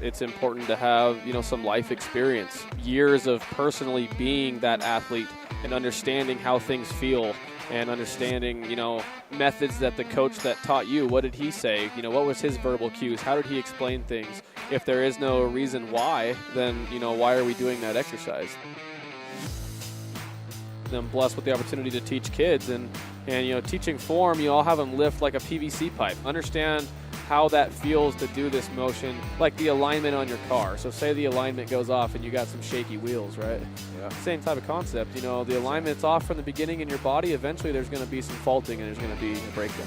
it's important to have, some life experience, years of personally being that athlete and understanding how things feel and understanding, methods that the coach that taught you, what did he say? What was his verbal cues? How did he explain things? If there is no reason why, then, why are we doing that exercise? I'm blessed with the opportunity to teach kids and teaching form, I'll have them lift like a PVC pipe. Understand how that feels to do this motion, like the alignment on your car. So say the alignment goes off and you got some shaky wheels, right? Yeah. Same type of concept. The alignment's off from the beginning in your body. Eventually there's going to be some faulting and there's going to be a breakdown.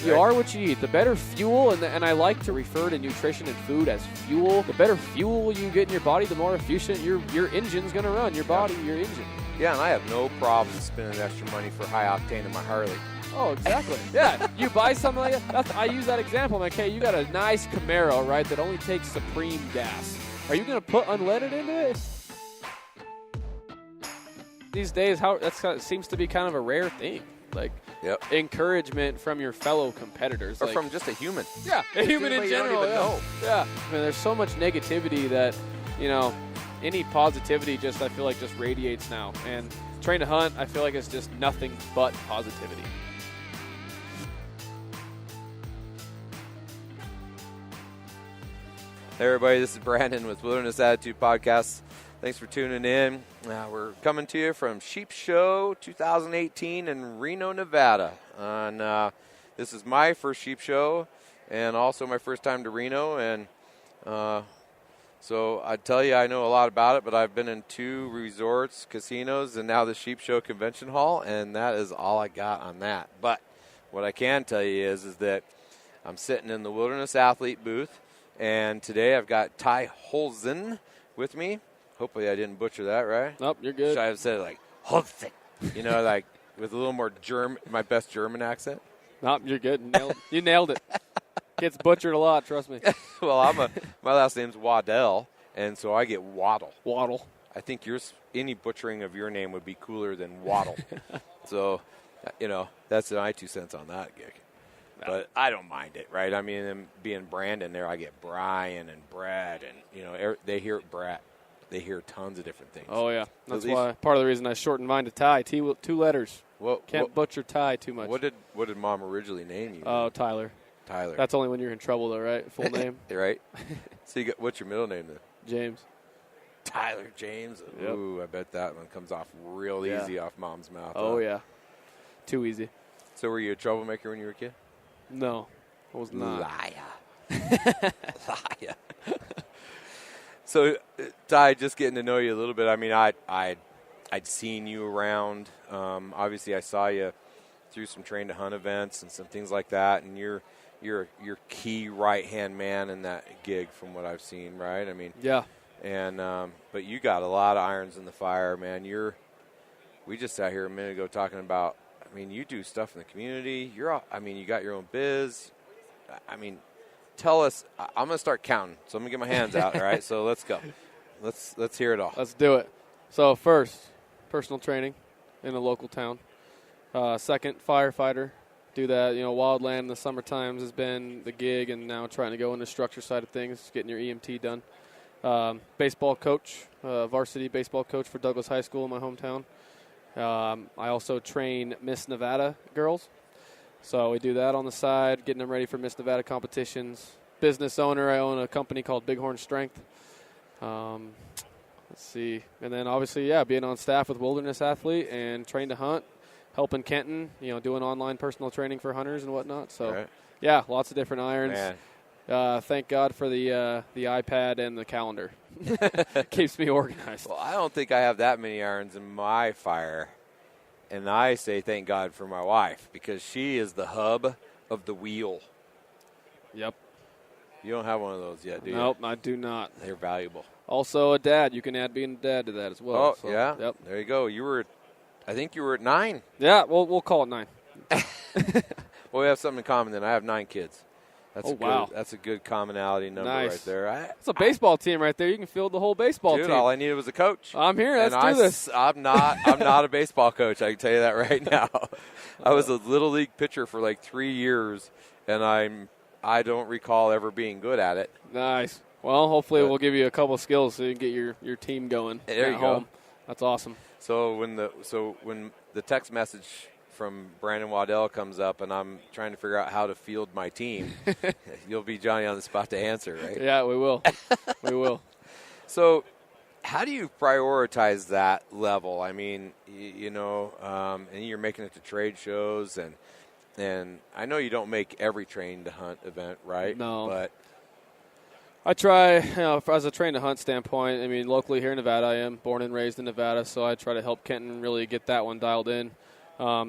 You are what you eat. The better fuel, and I like to refer to nutrition and food as fuel. The better fuel you get in your body, the more efficient your engine's going to run, your body, your engine. Yeah, and I have no problem spending extra money for high octane in my Harley. Oh, exactly. Yeah, you buy something like that. I use that example. I'm like, hey, you got a nice Camaro, right, that only takes Supreme gas. Are you going to put unleaded into it? These days, seems to be kind of a rare thing. Like, encouragement from your fellow competitors. Or from just a human. Yeah, a human in general. Yeah. I mean, there's so much negativity that, any positivity I feel like just radiates now. And Train to Hunt, I feel like it's just nothing but positivity. Hey everybody, this is Brandon with Wilderness Attitude Podcast. Thanks for tuning in. We're coming to you from Sheep Show 2018 in Reno, Nevada. And this is my first Sheep Show and also my first time to Reno. And so I tell you, I know a lot about it, but I've been in 2 resorts, casinos, and now the Sheep Show Convention Hall, and that is all I got on that. But what I can tell you is that I'm sitting in the Wilderness Athlete booth. And today I've got Ty Hoelzen with me. Hopefully I didn't butcher that, right? Nope, you're good. Should I have said it like Hoelzen? Like with a little more my best German accent? Nope, you're good. You nailed it. Gets butchered a lot, trust me. Well, my last name's Waddell, and so I get Waddle. Waddle. I think any butchering of your name would be cooler than Waddle. So, that's my 2 cents on that gig. But I don't mind it, right? I mean, being Brandon there, I get Brian and Brad, and, they hear Brad. They hear tons of different things. Oh, yeah. That's why part of the reason I shortened mine to Ty. 2 letters. Can't butcher Ty too much. What did Mom originally name you? Oh, Tyler. Tyler. That's only when you're in trouble, though, right? Full name. Right. So what's your middle name then? James. Tyler James. Yep. Ooh, I bet that one comes off real easy off Mom's mouth. Oh, yeah. Too easy. So were you a troublemaker when you were a kid? No, I was not. Liar. Liar. So, Ty, just getting to know you a little bit. I mean, I'd seen you around. Obviously, I saw you through some Train to Hunt events and some things like that. And you're key right hand man in that gig, from what I've seen. Right? I mean, yeah. And but you got a lot of irons in the fire, man. We just sat here a minute ago talking about. I mean, you do stuff in the community. You got your own biz. I mean, tell us. I'm going to start counting, so I'm going to get my hands out, all right? So let's go. Let's hear it all. Let's do it. So first, personal training in a local town. Second, firefighter. Do that. Wildland in the summer times has been the gig, and now trying to go into the structure side of things, getting your EMT done. Baseball coach, varsity baseball coach for Douglas High School in my hometown. I also train Miss Nevada girls. So we do that on the side, getting them ready for Miss Nevada competitions. Business owner, I own a company called Bighorn Strength. Let's see. And then obviously, being on staff with Wilderness Athlete and Train to Hunt, helping Kenton, doing online personal training for hunters and whatnot. So, lots of different irons. Man. Thank God for the iPad and the calendar. Keeps me organized. Well, I don't think I have that many irons in my fire. And I say thank God for my wife, because she is the hub of the wheel. Yep. You don't have one of those yet, do you? Nope, I do not. They're valuable. Also a dad. You can add being a dad to that as well. Oh, yeah? Yep. There you go. I think you were at 9. Yeah, we'll call it 9. Well, we have something in common then. I have 9 kids. Wow. That's a good commonality number right there. It's a baseball team right there. You can field the whole baseball team. Dude, all I needed was a coach. I'm here. Let's do this. I'm not a baseball coach. I can tell you that right now. I was a little league pitcher for like 3 years, and I'm I don't recall ever being good at it. Nice. Well, hopefully we'll give you a couple of skills so you can get your team going there at home. That's awesome. So when the text message from Brandon Waddell comes up and I'm trying to figure out how to field my team, you'll be Johnny on the spot to answer, right? Yeah, we will. We will. So how do you prioritize that level? I mean, and you're making it to trade shows, and I know you don't make every train to hunt event, right? No. But I try, as a train to hunt standpoint, I mean, locally here in Nevada, I am born and raised in Nevada, so I try to help Kenton really get that one dialed in.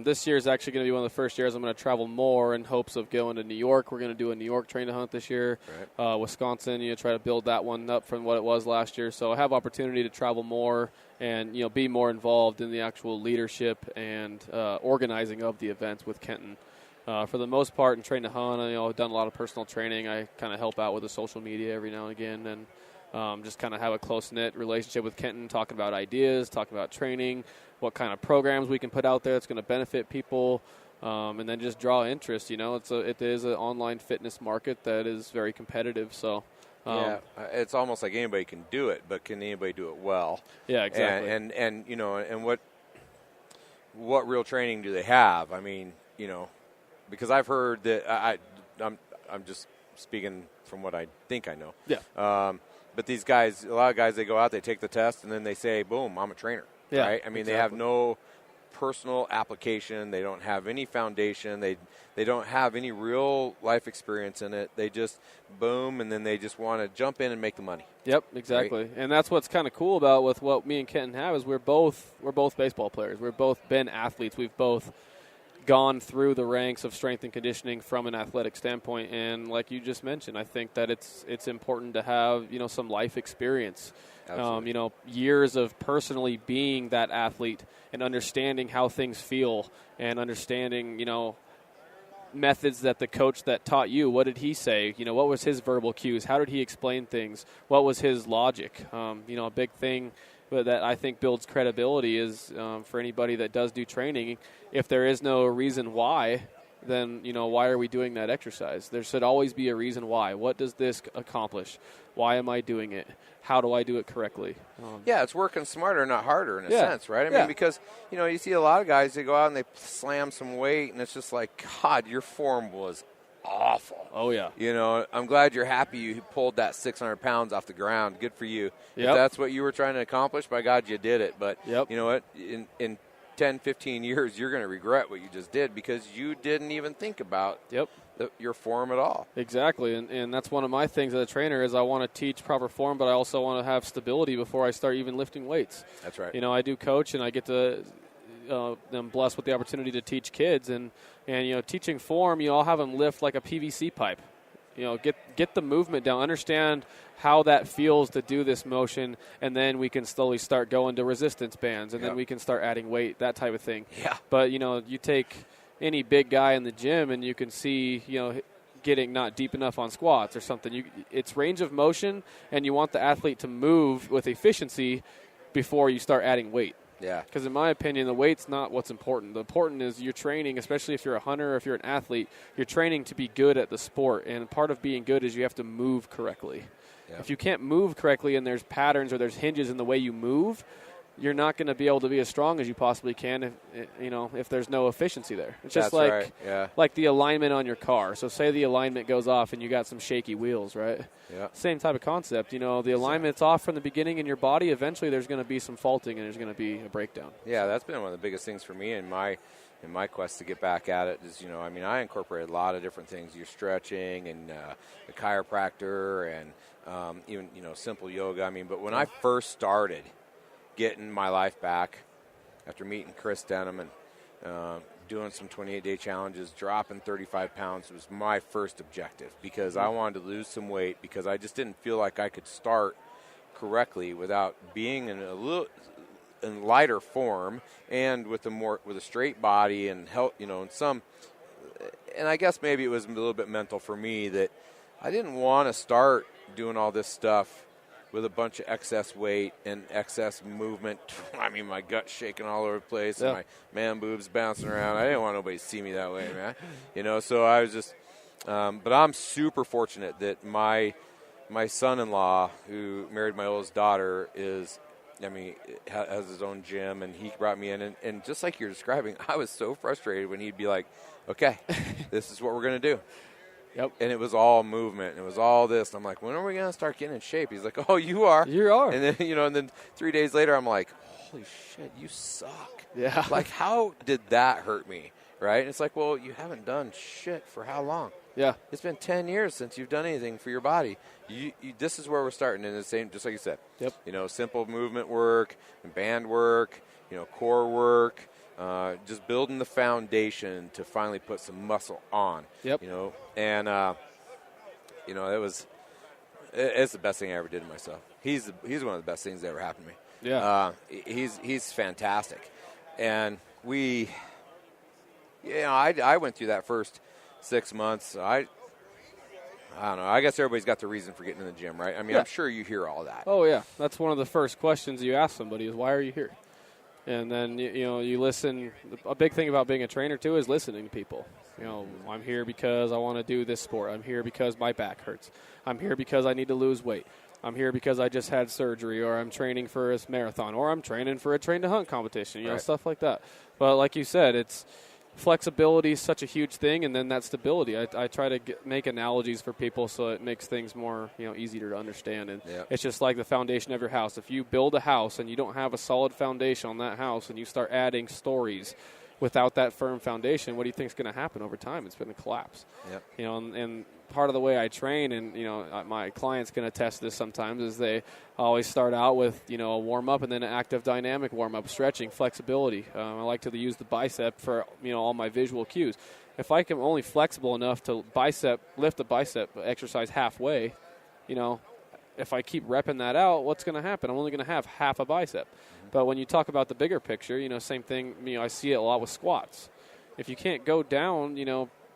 This year is actually going to be one of the first years I'm going to travel more in hopes of going to New York. We're going to do a New York train to hunt this year. Right. Wisconsin, try to build that one up from what it was last year. So I have opportunity to travel more and, be more involved in the actual leadership and organizing of the events with Kenton. For the most part, in train to hunt, I've done a lot of personal training. I kind of help out with the social media every now and again, and just kind of have a close-knit relationship with Kenton, talking about ideas, talking about training, what kind of programs we can put out there that's going to benefit people, and then just draw interest. It is an online fitness market that is very competitive. So it's almost like anybody can do it, but can anybody do it well? Yeah, exactly. And what real training do they have? I mean, because I've heard that I'm just speaking from what I think I know. Yeah. But these guys, a lot of guys, they go out, they take the test, and then they say, boom, I'm a trainer. Yeah, right? I mean, exactly. They have no personal application. They don't have any foundation. They don't have any real life experience in it. They just boom, and then they just want to jump in and make the money. Yep, exactly. Right? And that's what's kind of cool about with what me and Kenton have is we're both baseball players. We've both been athletes. We've both gone through the ranks of strength and conditioning from an athletic standpoint, and like you just mentioned, I think that it's important to have some life experience, years of personally being that athlete and understanding how things feel and understanding methods that the coach that taught you, what did he say, what was his verbal cues, how did he explain things, what was his logic. A big thing that I think builds credibility is for anybody that does do training, if there is no reason why, then, why are we doing that exercise? There should always be a reason why. What does this accomplish? Why am I doing it? How do I do it correctly? It's working smarter, not harder in a sense, right? I mean, because, you see a lot of guys, they go out and they slam some weight, and it's just like, God, your form was awful. Oh, yeah. I'm glad you're happy you pulled that 600 pounds off the ground. Good for you. Yep. If that's what you were trying to accomplish, by God, you did it. But yep. You know what? In 10, 15 years, you're going to regret what you just did because you didn't even think about your form at all. Exactly. And that's one of my things as a trainer is I want to teach proper form, but I also want to have stability before I start even lifting weights. That's right. I do coach, and I get to I'm blessed with the opportunity to teach kids, and teaching form, I'll have them lift like a PVC pipe. Get the movement down, understand how that feels to do this motion, and then we can slowly start going to resistance bands, and then we can start adding weight, that type of thing. Yeah. But, you take any big guy in the gym, and you can see, getting not deep enough on squats or something. It's range of motion, and you want the athlete to move with efficiency before you start adding weight. Yeah. Because in my opinion, the weight's not what's important. The important is you're training, especially if you're a hunter or if you're an athlete, you're training to be good at the sport. And part of being good is you have to move correctly. Yeah. If you can't move correctly and there's patterns or there's hinges in the way you move, you're not going to be able to be as strong as you possibly can if the's no efficiency there. It's just like the alignment on your car. So say the alignment goes off and you got some shaky wheels, right? Yeah. Same type of concept. The alignment's off from the beginning in your body. Eventually there's going to be some faulting and there's going to be a breakdown. Yeah, that's been one of the biggest things for me in my quest to get back at it is, I incorporate a lot of different things. You're stretching and a chiropractor and even, simple yoga. But when I first started getting my life back after meeting Chris Denham and doing some 28-day challenges, dropping 35 pounds was my first objective because I wanted to lose some weight because I just didn't feel like I could start correctly without being in lighter form and with a straight body and health, and I guess maybe it was a little bit mental for me that I didn't want to start doing all this stuff with a bunch of excess weight and excess movement. My gut's shaking all over the place and my man boobs bouncing around. I didn't want nobody to see me that way, man. So I was just, But I'm super fortunate that my son-in-law, who married my oldest daughter, has his own gym, and he brought me in. And just like you're describing, I was so frustrated when he'd be like, okay, this is what we're going to do. Yep. And it was all movement. And it was all this. And I'm like, when are we going to start getting in shape? He's like, oh, you are. You are. And then, and then 3 days later, I'm like, holy shit, you suck. Yeah. Like, how did that hurt me? Right? And it's like, well, you haven't done shit for how long? Yeah. It's been 10 years since you've done anything for your body. This is where we're starting in the same, just like you said. Yep. Simple movement work, and band work, core work, just building the foundation to finally put some muscle on. Yep. And it's the best thing I ever did to myself. He's one of the best things that ever happened to me. Yeah. He's fantastic. And I went through that first 6 months. I don't know. I guess everybody's got the reason for getting in the gym, right? I mean, Yeah. I'm sure you hear all that. Oh, yeah. That's one of the first questions you ask somebody is, why are you here? And then, you listen. A big thing about being a trainer, too, is listening to people. I'm here because I want to do this sport. I'm here because my back hurts. I'm here because I need to lose weight. I'm here because I just had surgery, or I'm training for a marathon, or I'm training for a train-to-hunt competition, Right. stuff like that. But like you said, it's flexibility is such a huge thing, and then that stability. I try to make analogies for people so it makes things more easier to understand. And It's just like the foundation of your house. If you build a house and you don't have a solid foundation on that house, and you start adding stories without that firm foundation, what do you think is going to happen over time? It's going to collapse. Yep. And part of the way I train, and my clients can attest to this sometimes, is they always start out with a warm up and then an active dynamic warm up, stretching, flexibility. I like to use the bicep for all my visual cues. If I can only flexible enough to lift the bicep exercise halfway, if I keep repping that out, what's going to happen? I'm only going to have half a bicep. Mm-hmm. But when you talk about the bigger picture, same thing. I see it a lot with squats. If you can't go down,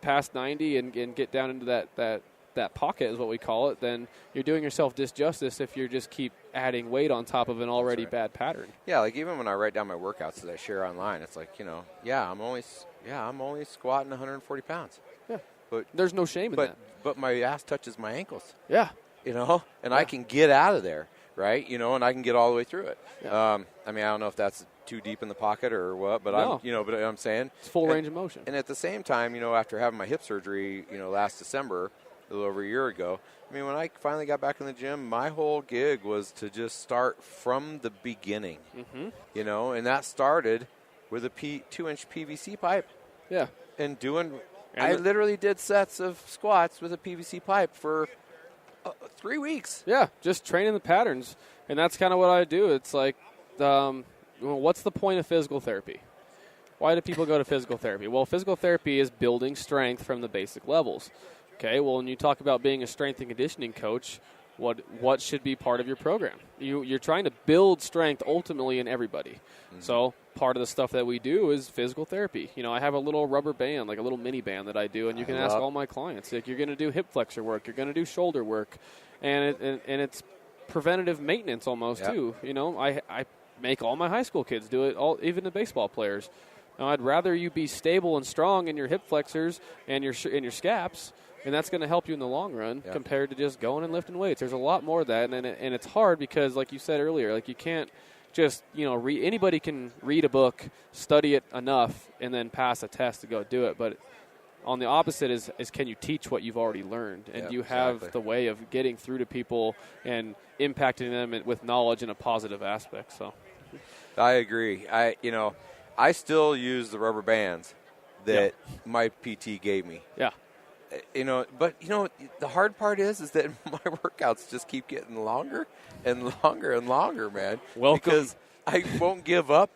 past 90 and get down into that pocket is what we call it, then you're doing yourself disjustice if you just keep adding weight on top of an already bad pattern. Yeah, like even when I write down my workouts that I share online, it's like, I'm only squatting 140 pounds. Yeah. But there's no shame in that. But my ass touches my ankles. Yeah. And I can get out of there, right? And I can get all the way through it. Yeah. I don't know if that's too deep in the pocket or what, but no. but I'm saying it's full range of motion. And at the same time, after having my hip surgery, last December, a little over a year ago, when I finally got back in the gym, my whole gig was to just start from the beginning, mm-hmm. And that started with a 2-inch PVC pipe. Yeah. And I literally did sets of squats with a PVC pipe for 3 weeks. Yeah, just training the patterns. And that's kind of what I do. It's like, what's the point of physical therapy? Why do people go to physical therapy? Well, physical therapy is building strength from the basic levels. Okay, well, when you talk about being a strength and conditioning coach, what should be part of your program? You're trying to build strength ultimately in everybody. Mm-hmm. So part of the stuff that we do is physical therapy. I have a little rubber band, like a little mini band that I do, and you can ask all my clients. Like, you're going to do hip flexor work, you're going to do shoulder work, and it's preventative maintenance almost too. I make all my high school kids do it, even the baseball players. Now, I'd rather you be stable and strong in your hip flexors and your scaps, and that's going to help you in the long run compared to just going and lifting weights. There's a lot more of that, and it's hard because, like you said earlier, like you can't just anybody can read a book, study it enough, and then pass a test to go do it. But on the opposite is can you teach what you've already learned, and you have the way of getting through to people and impacting them with knowledge in a positive aspect. So, I agree. I still use the rubber bands that my PT gave me. Yeah. But the hard part is that my workouts just keep getting longer and longer and longer, man. Welcome. Because I won't give up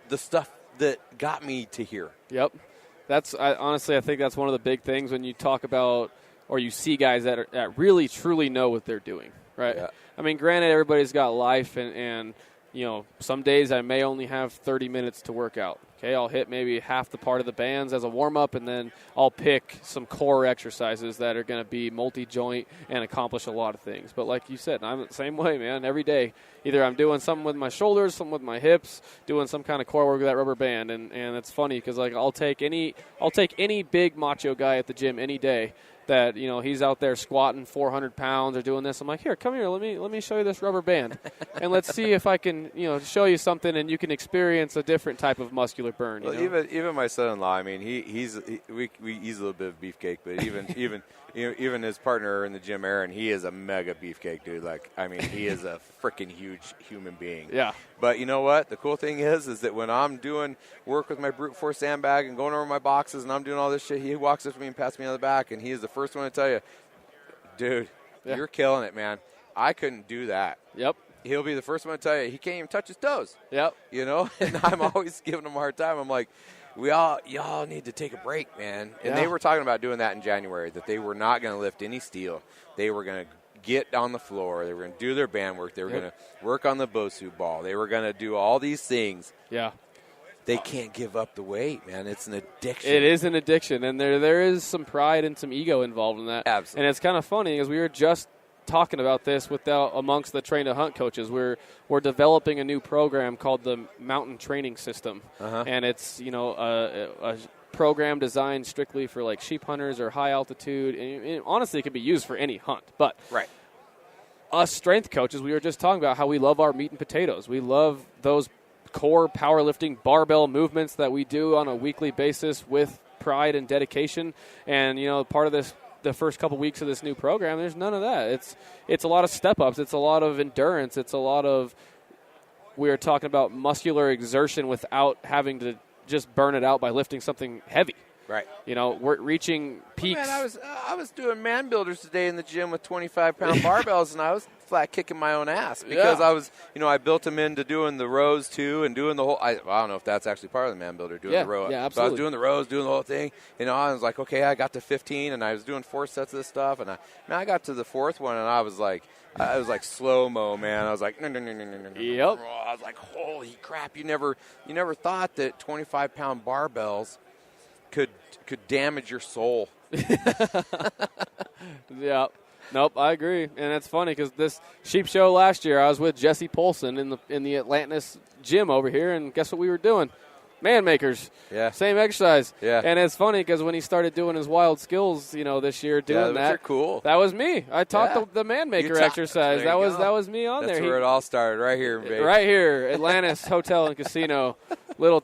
the stuff that got me to here. Yep. Honestly, I think that's one of the big things when you talk about or you see guys that really, truly know what they're doing, right? Yeah. Granted, everybody's got life, and some days I may only have 30 minutes to work out. Okay, I'll hit maybe half the part of the bands as a warm-up, and then I'll pick some core exercises that are going to be multi-joint and accomplish a lot of things. But like you said, I'm the same way, man. Every day, either I'm doing something with my shoulders, something with my hips, doing some kind of core work with that rubber band. And it's funny because I'll take any big macho guy at the gym any day, that, you know, he's out there squatting 400 pounds or doing this. I'm like, here, come here. Let me show you this rubber band. And let's see if I can, you know, show you something and you can experience a different type of muscular burn. Well, you know? even my son-in-law, I mean, he's a little bit of beefcake, but even his partner in the gym, Aaron, he is a mega beefcake, dude. Like, I mean, he is a freaking huge human being. Yeah. But you know what? The cool thing is that when I'm doing work with my brute force sandbag and going over my boxes and I'm doing all this shit, he walks up to me and pats me on the back, and he is the first one to tell you, dude, you're killing it, man. I couldn't do that. Yep. He'll be the first one to tell you he can't even touch his toes. Yep. You know, and I'm always giving him a hard time. I'm like, y'all need to take a break, man. And they were talking about doing that in January, that they were not going to lift any steel. They were going to get on the floor. They were going to do their band work. They were going to work on the Bosu ball. They were going to do all these things. Yeah. They can't give up the weight, man. It's an addiction. It is an addiction, and there is some pride and some ego involved in that. Absolutely. And it's kind of funny because we were just talking about this amongst the train to hunt coaches. We're developing a new program called the Mountain Training System, and it's, you know, a program designed strictly for like sheep hunters or high altitude. And honestly, it can be used for any hunt. But us strength coaches, we were just talking about how we love our meat and potatoes. We love those core powerlifting barbell movements that we do on a weekly basis with pride and dedication. And, you know, part of this, the first couple weeks of this new program, there's none of that. It's a lot of step-ups. It's a lot of endurance. It's a lot of, we are talking about muscular exertion without having to just burn it out by lifting something heavy. Right. You know, we're reaching peaks. Man, I was doing man builders today in the gym with 25-pound barbells, and I was flat kicking my own ass because I was, you know, I built them into doing the rows too and doing the whole. I don't know if that's actually part of the man builder, doing the row. Yeah, absolutely. So I was doing the rows, doing the whole thing. You know, I was like, okay, I got to 15, and I was doing 4 sets of this stuff, and I got to the 4th one, and I was like slow mo, man. I was like, no. Yep. I was like, holy crap! You never thought that 25-pound barbells could damage your soul. Yeah. Nope, I agree. And it's funny because this sheep show last year, I was with Jesse Polson in the Atlantis gym over here, and guess what we were doing? Man makers. Yeah. Same exercise. Yeah. And it's funny because when he started doing his wild skills, you know, this year doing that. Those are cool. That was me. I taught the man maker exercise. That was me on there. That's where it all started, right here, baby. Right here, Atlantis Hotel and Casino,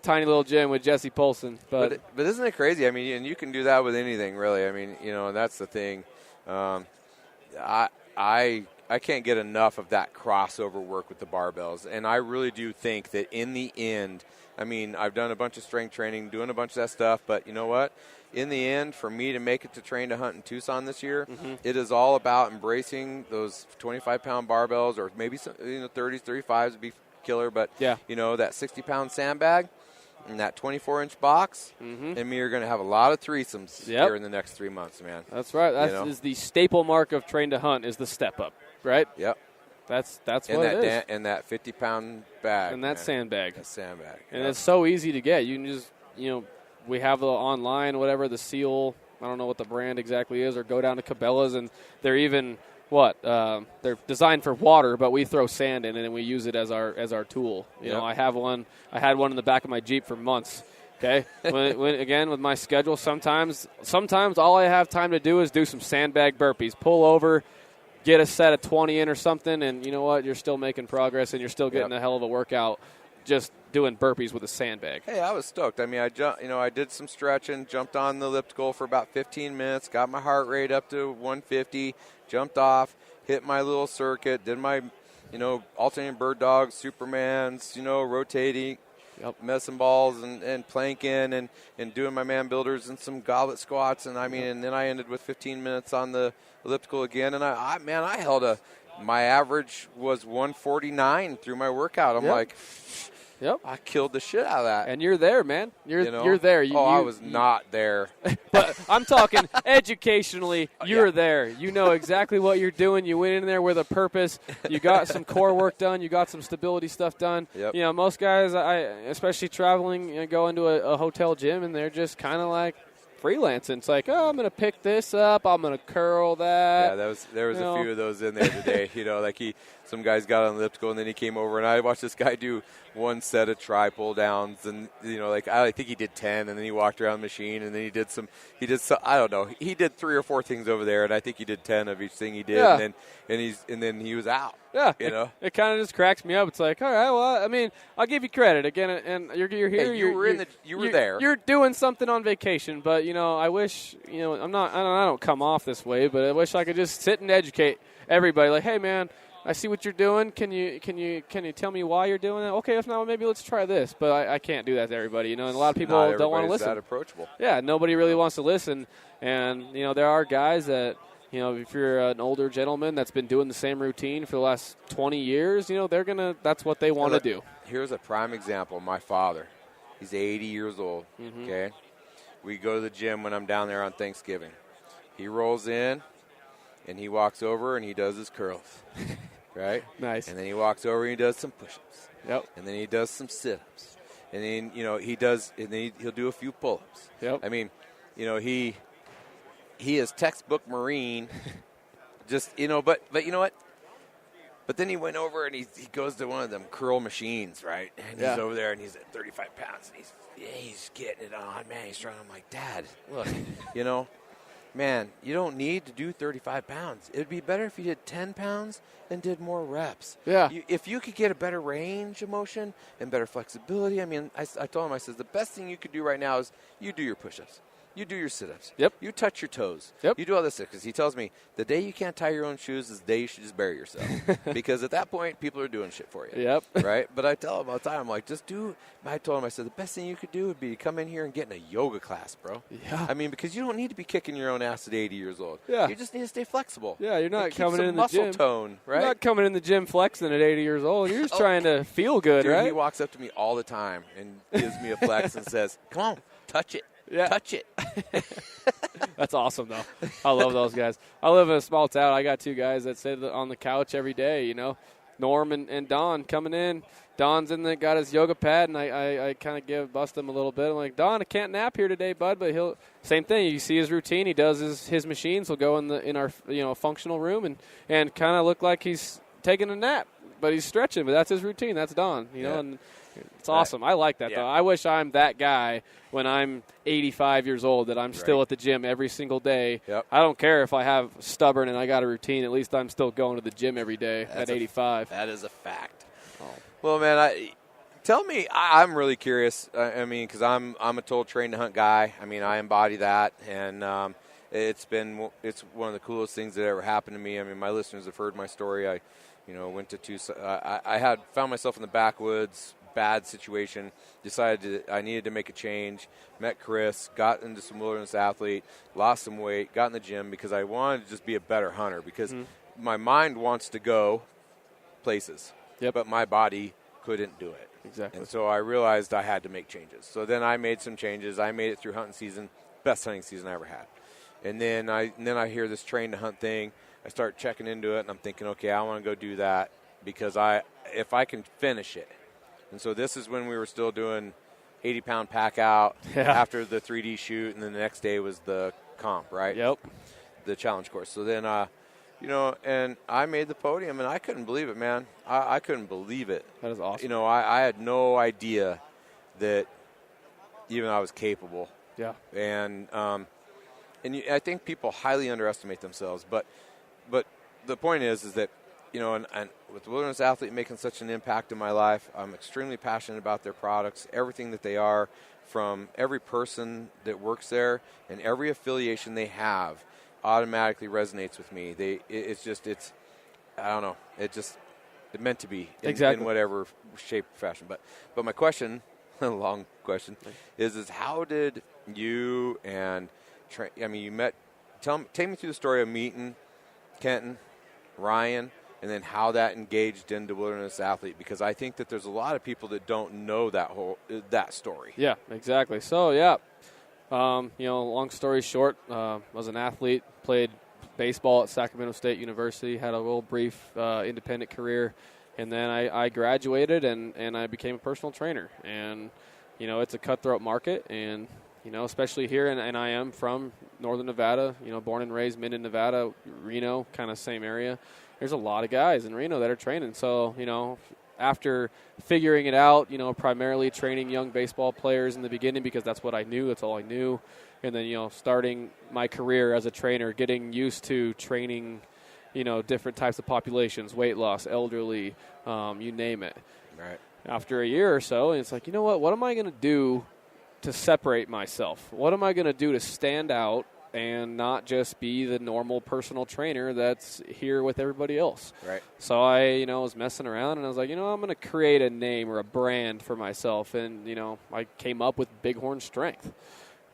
tiny little gym with Jesse Polson. But isn't it crazy? I mean, and you can do that with anything, really. I mean, you know, that's the thing. I can't get enough of that crossover work with the barbells, and I really do think that in the end, I mean, I've done a bunch of strength training, doing a bunch of that stuff, but you know what? In the end, for me to make it to train to hunt in Tucson this year, it is all about embracing those 25-pound barbells, or maybe some, 30s, 35s would be killer, but you know, that 60-pound sandbag and that 24-inch box, and me are going to have a lot of threesomes here in the next 3 months, man. That's right. That is the staple mark of train to hunt is the step up, right? Yep. That's what it is. And that 50-pound bag. And that sandbag. That sandbag. And it's so easy to get. You can just, we have the online, whatever, the Seal, I don't know what the brand exactly is, or go down to Cabela's, and they're even, they're designed for water, but we throw sand in it, and we use it as our tool. You know, I had one in the back of my Jeep for months. Okay, when with my schedule, sometimes all I have time to do is do some sandbag burpees, pull over, get a set of 20 in or something, and you know what? You're still making progress, and you're still getting a hell of a workout just doing burpees with a sandbag. Hey, I was stoked. I mean, I did some stretching, jumped on the elliptical for about 15 minutes, got my heart rate up to 150, jumped off, hit my little circuit, did my, alternating bird dogs, Supermans, rotating, medicine balls and planking and doing my man builders and some goblet squats. And and then I ended with 15 minutes on the elliptical again. And I held my average was 149 through my workout. I'm like, I killed the shit out of that. And you're there, man. You're there. I was not there. But I'm talking educationally, you're there. You know exactly what you're doing. You went in there with a purpose. You got some core work done. You got some stability stuff done. Yep. Most guys, especially traveling, go into a hotel gym, and they're just kind of like freelancing. It's like, oh, I'm going to pick this up. I'm going to curl that. Yeah, there was a few of those in there today. Like some guys got on the elliptical, and then he came over, and I watched this guy do one set of try pull downs, and I think he did 10, and then he walked around the machine, and then he did some I don't know, he did 3 or 4 things over there, and I think he did 10 of each thing he did, and then he was out. Yeah, it kind of just cracks me up. It's like, all right, well, I mean, I'll give you credit again, and you're here. Hey, you were there. You're doing something on vacation, but I wish I don't come off this way, but I wish I could just sit and educate everybody. Like, hey, man, I see what you're doing. Can you tell me why you're doing that? Okay, if not, maybe let's try this. But I can't do that to everybody, and a lot of people don't want to listen. Not approachable. Yeah, nobody really wants to listen, and there are guys that. If you're an older gentleman that's been doing the same routine for the last 20 years, that's what they want to do. Here's a prime example. My father, he's 80 years old, okay? We go to the gym when I'm down there on Thanksgiving. He rolls in, and he walks over, and he does his curls, right? Nice. And then he walks over, and he does some push-ups. Yep. And then he does some sit-ups. And then, he'll do a few pull-ups. Yep. I mean, he is textbook Marine, but you know what? But then he went over and he goes to one of them curl machines, right? And he's over there and he's at 35 pounds and he's getting it on, man. He's trying. I'm like, Dad, look, man, you don't need to do 35 pounds. It'd be better if you did 10 pounds and did more reps. Yeah. If you could get a better range of motion and better flexibility, I mean, I told him, I said, the best thing you could do right now is you do your push-ups. You do your sit-ups. Yep. You touch your toes. Yep. You do all this stuff. Because he tells me the day you can't tie your own shoes is the day you should just bury yourself. Because at that point, people are doing shit for you. Yep. Right? But I tell him all the time, I'm like, I told him, I said, the best thing you could do would be to come in here and get in a yoga class, bro. Yeah. I mean, because you don't need to be kicking your own ass at 80 years old. Yeah. You just need to stay flexible. Yeah, you're not coming in the muscle gym. Tone, right? You're not coming in the gym flexing at 80 years old. You're just trying to feel good, Dude, right? He walks up to me all the time and gives me a flex and says, come on, touch it. Yeah. Touch it. That's awesome, though. I love those guys. I live in a small town. I got 2 guys that sit on the couch every day, Norm and Don coming in. Don's got his yoga pad, and I kind of bust him a little bit. I'm like, Don, I can't nap here today, bud. But same thing. You see his routine. He does his machines. He'll go in our functional room and kind of look like he's taking a nap, but he's stretching. But that's his routine. That's Don, and it's awesome. I like that, though. I wish I'm that guy when I'm 85 years old, that I'm still at the gym every single day. Yep. I don't care if I have stubborn and I got a routine. At least I'm still going to the gym every day at 85. That is a fact. Oh. Well, man, tell me, I'm really curious. I mean, because I'm a total train to hunt guy. I mean, I embody that, and it's one of the coolest things that ever happened to me. I mean, my listeners have heard my story. I went to Tucson. I found myself in the backwoods, bad situation, decided I needed to make a change, met Chris, got into some wilderness athlete, lost some weight, got in the gym because I wanted to just be a better hunter because my mind wants to go places, but my body couldn't do it. Exactly. And so I realized I had to make changes. So then I made some changes. I made it through hunting season, best hunting season I ever had. And then I hear this train to hunt thing. I start checking into it, and I'm thinking, okay, I want to go do that because if I can finish it. And so this is when we were still doing 80-pound pack out after the 3D shoot, and then the next day was the comp, right? Yep. The challenge course. So then, and I made the podium, and I couldn't believe it, man. I couldn't believe it. That is awesome. I had no idea that even I was capable. Yeah. And I think people highly underestimate themselves, but the point is that, and with Wilderness Athlete making such an impact in my life, I'm extremely passionate about their products, everything that they are, from every person that works there and every affiliation they have automatically resonates with me. It's I don't know, it's meant to be in whatever shape or fashion. But my question, a long question, is how did you and you met? Take me through the story of meeting Kenton, Ryan, and then how that engaged into Wilderness Athlete, because I think that there's a lot of people that don't know that story. Yeah, exactly. So, long story short, was an athlete, played baseball at Sacramento State University, had a little brief independent career, and then I graduated and I became a personal trainer. And, it's a cutthroat market, and especially here, and I am from northern Nevada, born and raised Minden, Nevada, Reno, kind of same area. There's a lot of guys in Reno that are training. So, after figuring it out, primarily training young baseball players in the beginning because that's what I knew, that's all I knew. And then, starting my career as a trainer, getting used to training, different types of populations, weight loss, elderly, you name it. Right. After a year or so, it's like, what am I going to do to separate myself? What am I going to do to stand out and not just be the normal personal trainer that's here with everybody else? Right. So I, was messing around, and I was like, I'm going to create a name or a brand for myself. And, I came up with Bighorn Strength.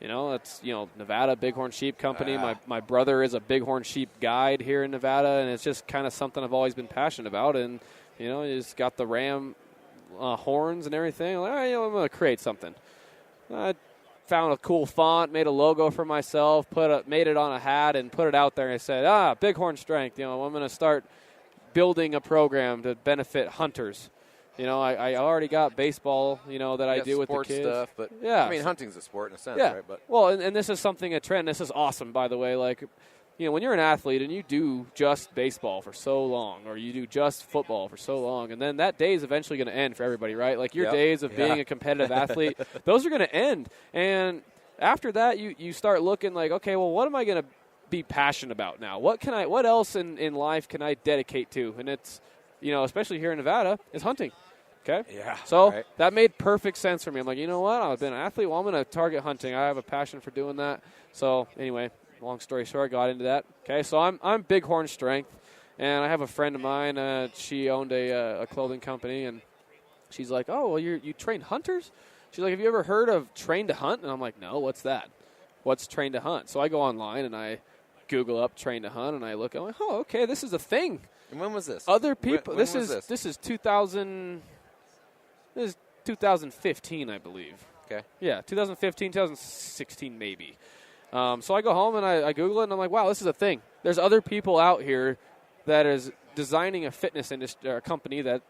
It's, Nevada Bighorn Sheep Company. My brother is a Bighorn Sheep guide here in Nevada, and it's just kind of something I've always been passionate about. And, it's got the ram horns and everything. I'm like, all right, I'm going to create something. I found a cool font, made a logo for myself, made it on a hat, and put it out there. And I said, Bighorn Strength. I'm going to start building a program to benefit hunters. I already got baseball, that I do with the kids. Stuff, but yeah. I mean, hunting's a sport in a sense, yeah. right? But well, and this is something, a trend. This is awesome, by the way. Like, when you're an athlete and you do just baseball for so long, or you do just football for so long, and then that day is eventually going to end for everybody, right? Like, your days of being a competitive athlete, those are going to end. And after that, you start looking like, okay, well, what am I going to be passionate about now? What else in life can I dedicate to? And it's, especially here in Nevada, is hunting. Okay? Yeah. So that made perfect sense for me. I'm like, what? I've been an athlete. Well, I'm going to target hunting. I have a passion for doing that. So anyway, long story short, I got into that. Okay, so I'm Bighorn Strength, and I have a friend of mine. She owned a clothing company, and she's like, oh, well, you train hunters? She's like, have you ever heard of Train to Hunt? And I'm like, no, what's that? What's Train to Hunt? So I go online, and I Google up Train to Hunt, and I look, I'm like, oh, okay, this is a thing. And when was this? Other people, when was this? This is 2000. This is 2015, I believe. Okay. Yeah, 2015, 2016 maybe. So I go home and I Google it, and I'm like, wow, this is a thing. There's other people out here that is designing a fitness industry, a company that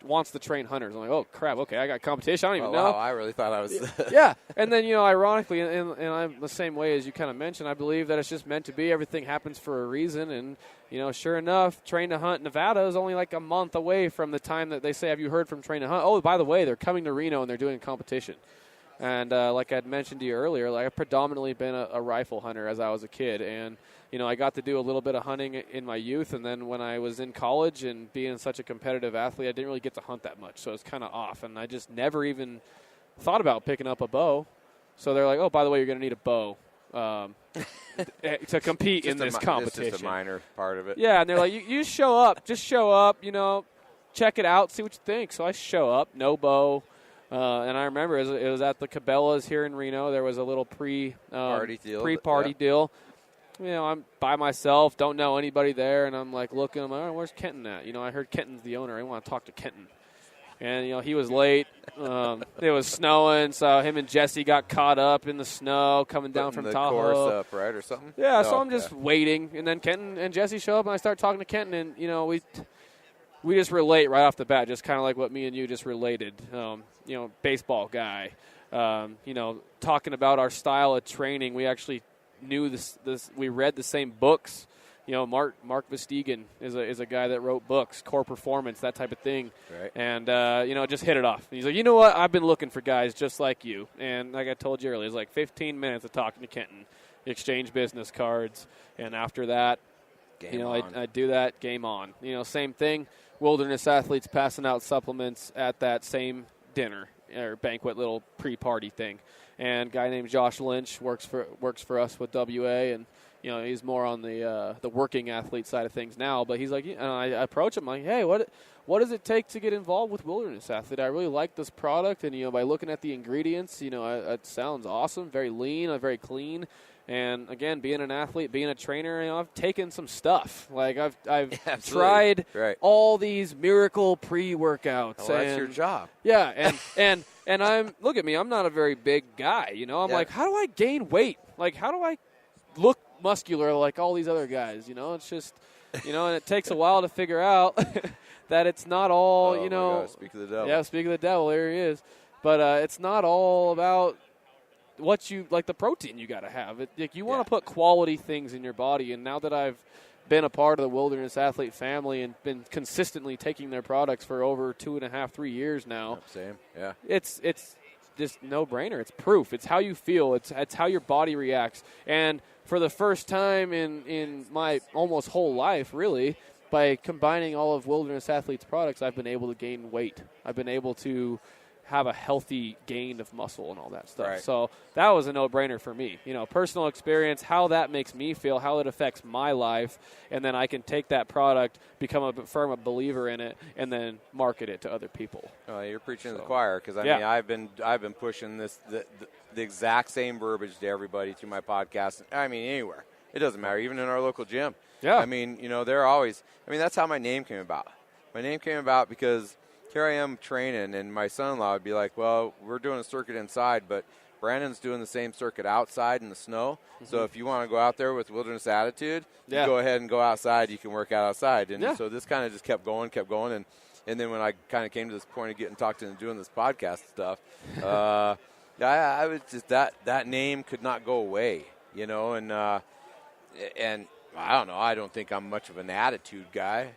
wants to train hunters. I'm like, oh, crap, okay, I got competition. I don't even know. Wow, I really thought I was. Yeah, and then, ironically, and I'm the same way as you kind of mentioned, I believe that it's just meant to be. Everything happens for a reason, and, sure enough, Train to Hunt Nevada is only like a month away from the time that they say, have you heard from Train to Hunt? Oh, by the way, they're coming to Reno, and they're doing a competition. And like I'd mentioned to you earlier, I've predominantly been a rifle hunter as I was a kid, and I got to do a little bit of hunting in my youth, and then when I was in college and being such a competitive athlete, I didn't really get to hunt that much, so it's kind of off, and I just never even thought about picking up a bow. So they're like, oh, by the way, you're going to need a bow to compete in this competition. It's just a minor part of it. Yeah, and they're like, you show up. Just show up, check it out, see what you think. So I show up, no bow. And I remember it was at the Cabela's here in Reno. There was a little pre-party deal. I'm by myself, don't know anybody there, and I'm like looking. I'm like, oh, where's Kenton at? I heard Kenton's the owner. I want to talk to Kenton. And, he was late. It was snowing, so him and Jesse got caught up in the snow coming down from Tahoe. Course up, right, or something? Yeah, so I'm just waiting. And then Kenton and Jesse show up, and I start talking to Kenton, and, we just relate right off the bat, just kind of like what me and you just related. Baseball guy. Talking about our style of training, we actually knew this. We read the same books. Mark Vestegen is a guy that wrote books, Core Performance, that type of thing. Right. And just hit it off. And he's like, you know what? I've been looking for guys just like you. And like I told you earlier, it was like 15 minutes of talking to Kenton, exchange business cards, and after that, I do that. Game on. Same thing. Wilderness athletes passing out supplements at that same dinner or banquet, little pre-party thing. And a guy named Josh Lynch works for us with WA, and he's more on the working athlete side of things now. But he's like, and I approach him like, hey, what does it take to get involved with wilderness athlete? I really like this product, and by looking at the ingredients, it sounds awesome, very lean, very clean. And again, being an athlete, being a trainer, I've taken some stuff. Like I've tried all these miracle pre-workouts. Well, that's your job. Yeah, and I'm look at me. I'm not a very big guy. I'm like, how do I gain weight? Like, how do I look muscular like all these other guys? It's just, and it takes a while to figure out that it's not all. Oh, my God, speak of the devil. Yeah, speak of the devil. There he is. But it's not all about what you like the protein you got to have. Like you want Yeah. to put quality things in your body, and now that I've been a part of the Wilderness Athlete family and been consistently taking their products for over 2.5, 3 years now, Same, yeah. it's just no-brainer. It's proof. It's how you feel. It's how your body reacts. And for the first time in my almost whole life, really, by combining all of Wilderness Athlete's products, I've been able to gain weight. I've been able to have a healthy gain of muscle and all that stuff. Right. So that was a no-brainer for me. Personal experience, how that makes me feel, how it affects my life, and then I can take that product, become a firm believer in it, and then market it to other people. You're preaching to the choir because Yeah. mean I've been pushing the exact same verbiage to everybody through my podcast. I mean anywhere, it doesn't matter, even in our local gym. Yeah. I mean they're always. I mean that's how my name came about. My name came about because here I am training, and my son-in-law would be like, "Well, we're doing a circuit inside, but Brandon's doing the same circuit outside in the snow. So if you want to go out there with wilderness attitude, you go ahead and go outside. You can work out outside." And so this kind of just kept going, and then when I kind of came to this point of getting talked into doing this podcast stuff, I was just that name could not go away, and I don't know. I don't think I'm much of an attitude guy,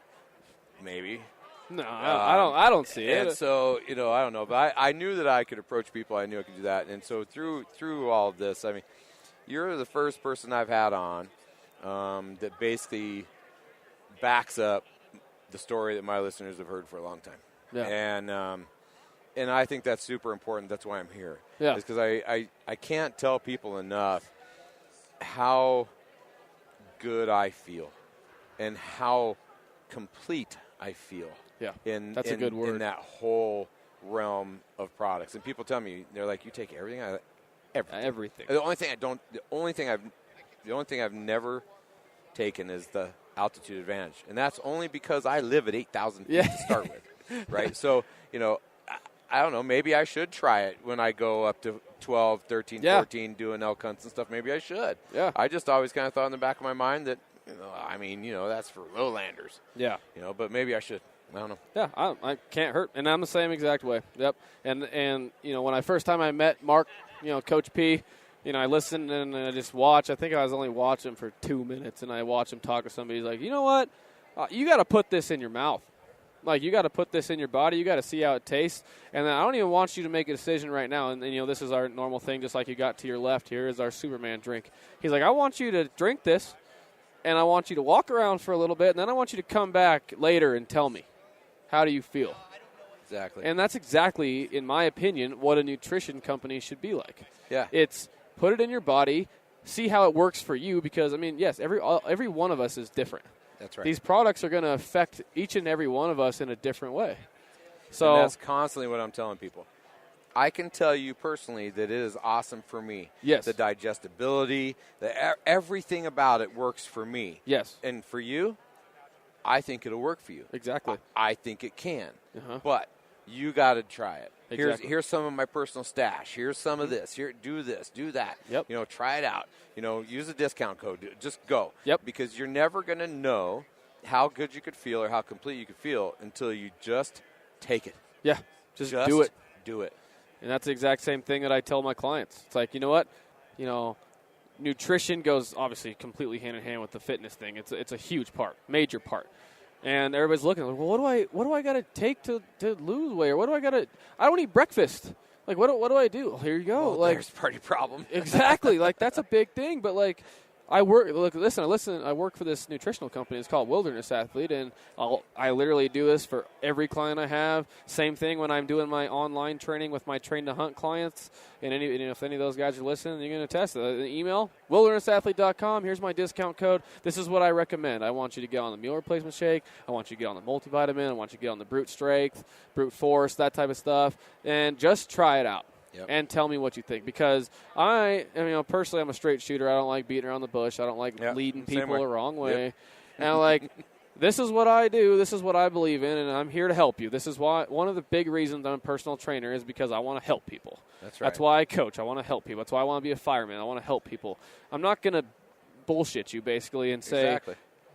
maybe. No, I don't see it. And so, I don't know. But I knew that I could approach people. I knew I could do that. And so through all of this, I mean, you're the first person I've had on that basically backs up the story that my listeners have heard for a long time. Yeah. And I think that's super important. That's why I'm here. Yeah. Because I can't tell people enough how good I feel and how complete I feel. Yeah, that's a good word. In that whole realm of products. And people tell me, they're like, "You take everything." Everything. The only thing I've never taken is the altitude advantage, and that's only because I live at 8,000 feet to start with, right? So I don't know. Maybe I should try it when I go up to 12, 13, 14, doing elk hunts and stuff. Maybe I should. Yeah. I just always kind of thought in the back of my mind that that's for lowlanders. Yeah. But maybe I should. I don't know. Yeah, I can't hurt, and I'm the same exact way. Yep. And when I first time I met Mark, Coach P, I listened and I just watched. I think I was only watching for 2 minutes, and I watched him talk to somebody. He's like, "You know what? You got to put this in your mouth. Like, you got to put this in your body. You got to see how it tastes. And then I don't even want you to make a decision right now." And this is our normal thing, just like you got to your left here is our Superman drink. He's like, "I want you to drink this, and I want you to walk around for a little bit, and then I want you to come back later and tell me. How do you feel?" Exactly. And that's exactly, in my opinion, what a nutrition company should be like. Yeah. It's put it in your body, see how it works for you, because, yes, every one of us is different. That's right. These products are going to affect each and every one of us in a different way. So and that's constantly what I'm telling people. I can tell you personally that it is awesome for me. Yes. The digestibility, everything about it works for me. Yes. And for you, I think it'll work for you. Exactly. I think it can. But you got to try it. Exactly. Here's some of my personal stash. Here's some of this. Here, do this, do that. Yep. Try it out. Use a discount code. Just go. Yep. Because you're never going to know how good you could feel or how complete you could feel until you just take it. Yeah. Just do it. Do it. And that's the exact same thing that I tell my clients. It's like, you know what? Nutrition goes obviously completely hand in hand with the fitness thing. It's a huge part, major part. And everybody's looking like, well, what do I got to take to lose weight, or what do I got to? I don't eat breakfast. Like, what do I do? Well, here you go. Well, there's part of your problem. Exactly. Like, that's a big thing. But like, I work for this nutritional company. It's called Wilderness Athlete, and I literally do this for every client I have. Same thing when I'm doing my online training with my Train to Hunt clients. And if any of those guys are listening, you're going to test it. The email, wildernessathlete.com. Here's my discount code. This is what I recommend. I want you to get on the meal replacement shake. I want you to get on the multivitamin. I want you to get on the brute strength, brute force, that type of stuff. And just try it out. Yep. And tell me what you think, because personally, I'm a straight shooter. I don't like beating around the bush. I don't like leading people the wrong way. Yep. And this is what I do. This is what I believe in, and I'm here to help you. This is why one of the big reasons I'm a personal trainer is because I want to help people. That's right. That's why I coach. I want to help people. That's why I want to be a fireman. I want to help people. I'm not going to bullshit you basically and say,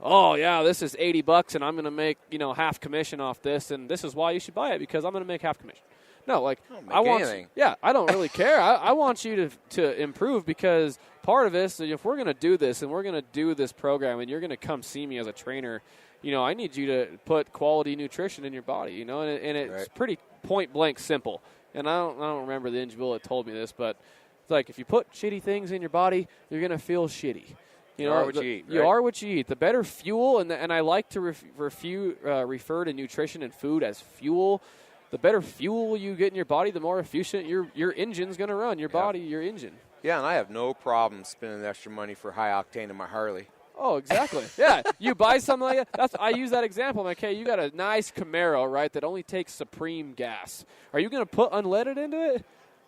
"Oh yeah, this is $80 and I'm going to make half commission off this, and this is why you should buy it because I'm going to make half commission." No, like Don't I make want. anything. Yeah, I don't really care. I want you to improve, because part of this, if we're going to do this and we're going to do this program and you're going to come see me as a trainer, I need you to put quality nutrition in your body, and it's Right. pretty point blank simple. And I don't remember the individual that told me this, but it's like if you put shitty things in your body, you're going to feel shitty. You are what you eat. You right? are what you eat. The better fuel, and I like to refer to nutrition and food as fuel. The better fuel you get in your body, the more efficient your engine's going to run. Your body, your engine. Yeah, and I have no problem spending extra money for high octane in my Harley. Oh, exactly. Yeah, you buy something like that. I use that example. I'm like, hey, you got a nice Camaro, right, that only takes Supreme gas. Are you going to put unleaded into it?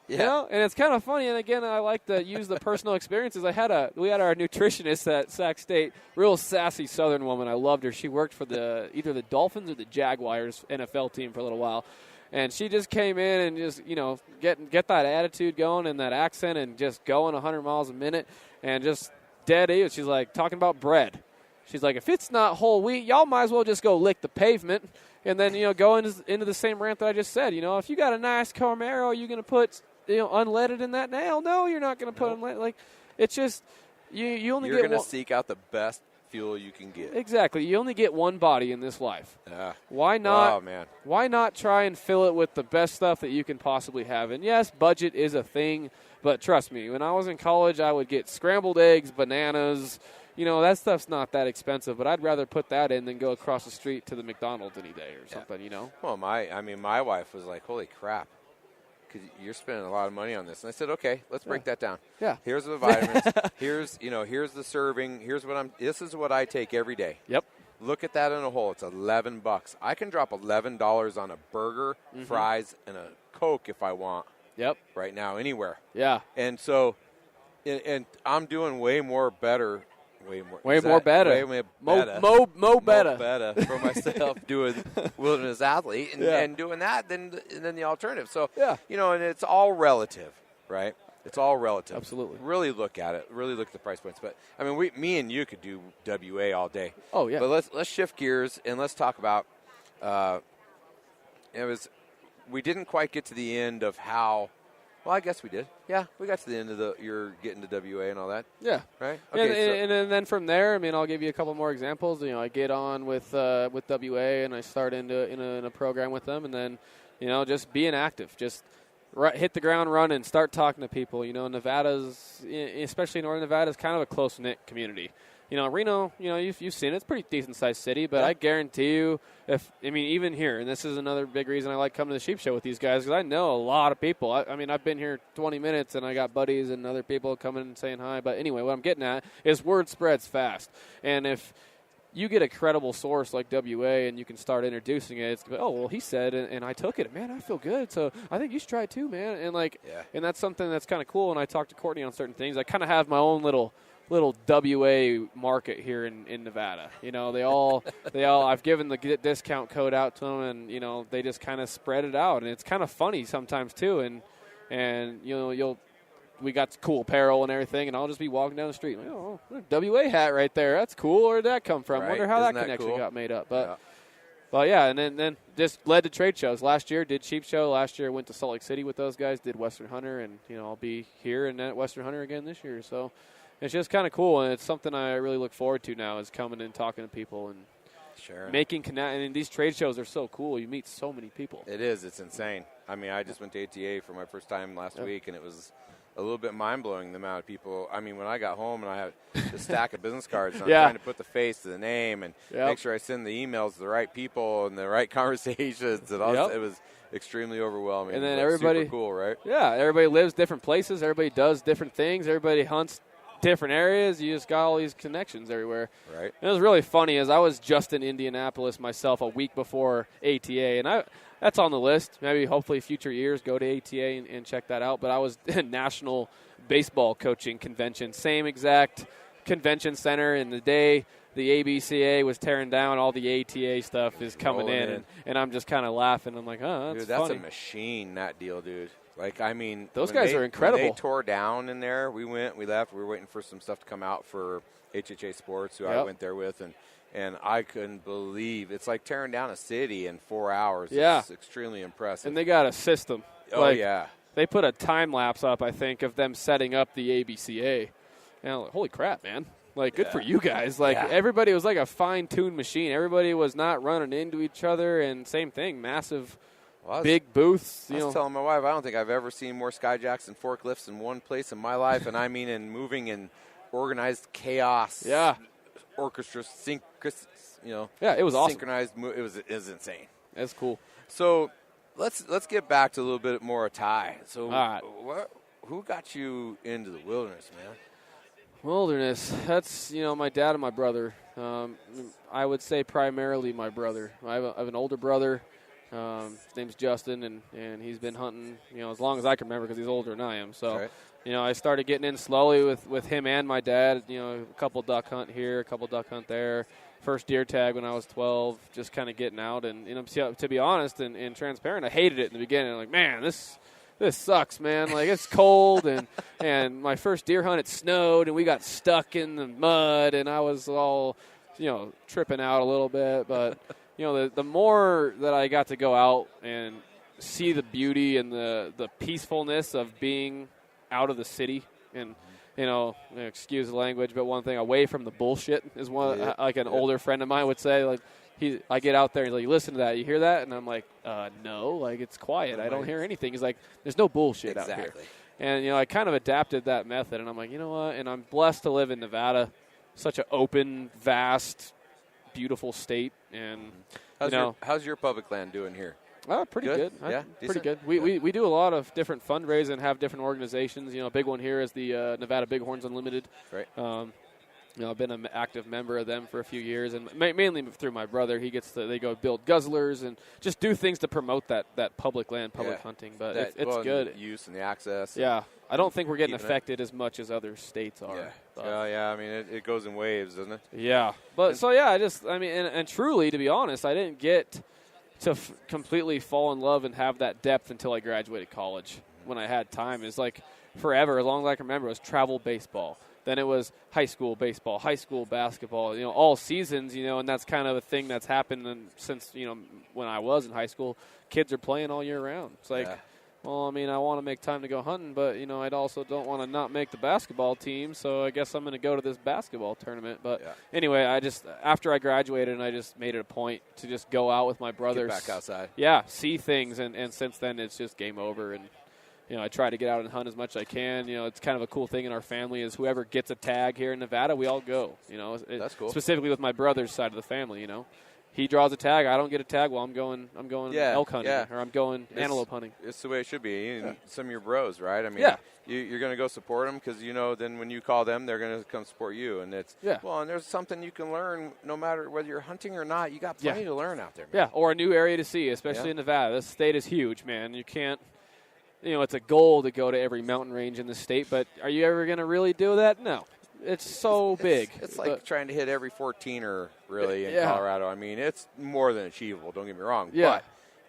Yeah. And it's kind of funny. And again, I like to use the personal experiences. We had our nutritionist at Sac State, real sassy Southern woman. I loved her. She worked for either the Dolphins or the Jaguars NFL team for a little while. And she just came in and just, get that attitude going and that accent and just going 100 miles a minute and just dead even. She's like talking about bread. She's like, if it's not whole wheat, y'all might as well just go lick the pavement. And then, go into the same rant that I just said. If you got a nice Camaro, you're going to put, unleaded in that nail? No, you're not going to put unleaded. Like, it's just, you only You're get going to seek out the best fuel you can get. Exactly. You only get one body in this life. Yeah. Why not? Oh, man. Why not try and fill it with the best stuff that you can possibly have? And yes, budget is a thing, but trust me, when I was in college, I would get scrambled eggs, bananas. That stuff's not that expensive, but I'd rather put that in than go across the street to the McDonald's any day or something. Well, my wife was like, "Holy crap." Because you're spending a lot of money on this. And I said, okay, let's break that down. Yeah. Here's the vitamins. Here's the serving. This is what I take every day. Yep. Look at that in a whole. It's $11. I can drop $11 on a burger, fries, and a Coke if I want. Yep. Right now, anywhere. Yeah. And so, and I'm doing way more better. Way more better. Mo better for myself doing wilderness athlete and doing that than the alternative. So and it's all relative, right? It's all relative. Absolutely. Really look at it. Really look at the price points. But I mean, me and you could do WA all day. Oh yeah. But let's shift gears and let's talk about. We didn't quite get to the end of how. Well, I guess we did. Yeah, we got to the end of you're getting to WA and all that. Yeah. Right? Okay, and then from there, I'll give you a couple more examples. I get on with WA and I start in a program with them, and then, just being active. Just hit the ground running, start talking to people. Nevada's, especially Northern Nevada, is kind of a close-knit community. Reno, you've seen it. It's a pretty decent-sized city, but I guarantee you, even here, and this is another big reason I like coming to the Sheep Show with these guys, because I know a lot of people. I've been here 20 minutes, and I got buddies and other people coming and saying hi. But anyway, what I'm getting at is word spreads fast. And if you get a credible source like WA and you can start introducing it, it's, oh, well, he said, and I took it. Man, I feel good. So I think you should try it too, man. And, and that's something that's kind of cool. And I talk to Courtney on certain things. I kind of have my own little WA market here in Nevada. They all I've given the discount code out to them, and they just kind of spread it out, and it's kind of funny sometimes too. And we got cool apparel and everything, and I'll just be walking down the street, like, oh, WA hat right there. That's cool. Where did that come from? Right. Wonder how Isn't that connection cool? got made up. But yeah, and then just led to trade shows. Last year did Sheep Show. Last year went to Salt Lake City with those guys. Did Western Hunter, and I'll be here and at Western Hunter again this year. So. It's just kind of cool, and it's something I really look forward to now is coming and talking to people and making connect. And these trade shows are so cool. You meet so many people. It is. It's insane. I just went to ATA for my first time last week, and it was a little bit mind-blowing the amount of people. When I got home and I had a stack of business cards, and I'm trying to put the face to the name and make sure I send the emails to the right people and the right conversations. And all it was extremely overwhelming. And then but everybody, super cool, right? Yeah, everybody lives different places. Everybody does different things. Everybody hunts different areas. You just got all these connections everywhere. Right. And it was really funny as I was just in Indianapolis myself a week before ATA, and that's on the list. Maybe hopefully future years go to ATA and check that out. But I was in National Baseball Coaching Convention, same exact convention center, and the day the ABCA was tearing down, all the ATA stuff is coming in. And I'm just kind of laughing. I'm like, oh, that's dude, that's funny. a machine, that deal, dude. Like, I mean, those guys are incredible. When they tore down in there, we left. We were waiting for some stuff to come out for HHA Sports, who I went there with, and I couldn't believe it's like tearing down a city in 4 hours. Yeah. It's extremely impressive. And they got a system. Oh, yeah. They put a time lapse up, I think, of them setting up the ABCA. And I'm like, holy crap, man. Like, good for you guys. Like, everybody was like a fine-tuned machine. Everybody was not running into each other, and same thing, massive, big booths. I was telling my wife, I don't think I've ever seen more skyjacks and forklifts in one place in my life, and I mean in moving in organized chaos. Yeah. Orchestra, Yeah, it was awesome. Synchronized. It was insane. That's cool. So let's get back to a little bit more of Ty. So all right. Who got you into the wilderness, man? Wilderness. That's, my dad and my brother. I would say primarily my brother. I have an older brother. His name's Justin, and he's been hunting, as long as I can remember because he's older than I am. So, right. I started getting in slowly with him and my dad. A couple duck hunt here, a couple duck hunt there. First deer tag when I was 12, just kind of getting out. And, to be honest and transparent, I hated it in the beginning. Like, man, this sucks, man. Like, it's cold, and my first deer hunt, it snowed, and we got stuck in the mud, and I was all, tripping out a little bit. But, the more that I got to go out and see the beauty and the peacefulness of being out of the city and, excuse the language, but one thing, away from the bullshit is one, like an older friend of mine would say, like, I get out there and he's like, listen to that. You hear that? And I'm like, no, like, it's quiet. I don't hear anything. He's like, there's no bullshit out here. And, I kind of adapted that method. And I'm like, you know what? And I'm blessed to live in Nevada, such an open, vast, beautiful state. And, how's your public land doing here? Pretty good. Yeah, pretty good. We do a lot of different fundraising and have different organizations. A big one here is the Nevada Bighorns Unlimited. Right. I've been an active member of them for a few years, and mainly through my brother. They go build guzzlers and just do things to promote that public land, public hunting. But it's good. The use and the access. Yeah. I don't think we're getting affected as much as other states are. Yeah. I mean, it goes in waves, doesn't it? Yeah. But and truly, to be honest, I didn't get to completely fall in love and have that depth until I graduated college. When I had time, it's like forever, as long as I can remember, it was travel baseball. Then it was high school baseball, high school basketball, all seasons, and that's kind of a thing that's happened since, when I was in high school. Kids are playing all year round. It's like, well, I want to make time to go hunting, but, I also don't want to not make the basketball team, so I guess I'm going to go to this basketball tournament. But anyway, after I graduated, and I just made it a point to just go out with my brothers. Get back outside. Yeah, see things, and since then it's just game over, and I try to get out and hunt as much as I can. It's kind of a cool thing in our family is whoever gets a tag here in Nevada, we all go. That's cool. Specifically with my brother's side of the family, He draws a tag. I don't get a tag. Well, I'm going elk hunting or I'm going antelope hunting. It's the way it should be. Some of your bros, right? I mean, you're going to go support them because, then when you call them, they're going to come support you. And it's, and there's something you can learn no matter whether you're hunting or not. You got plenty to learn out there, man. Yeah, or a new area to see, especially in Nevada. This state is huge, man. You can't. It's a goal to go to every mountain range in the state, but are you ever going to really do that? No. It's so big. It's like trying to hit every 14er, really, in Colorado. I mean, it's more than achievable, don't get me wrong. Yeah.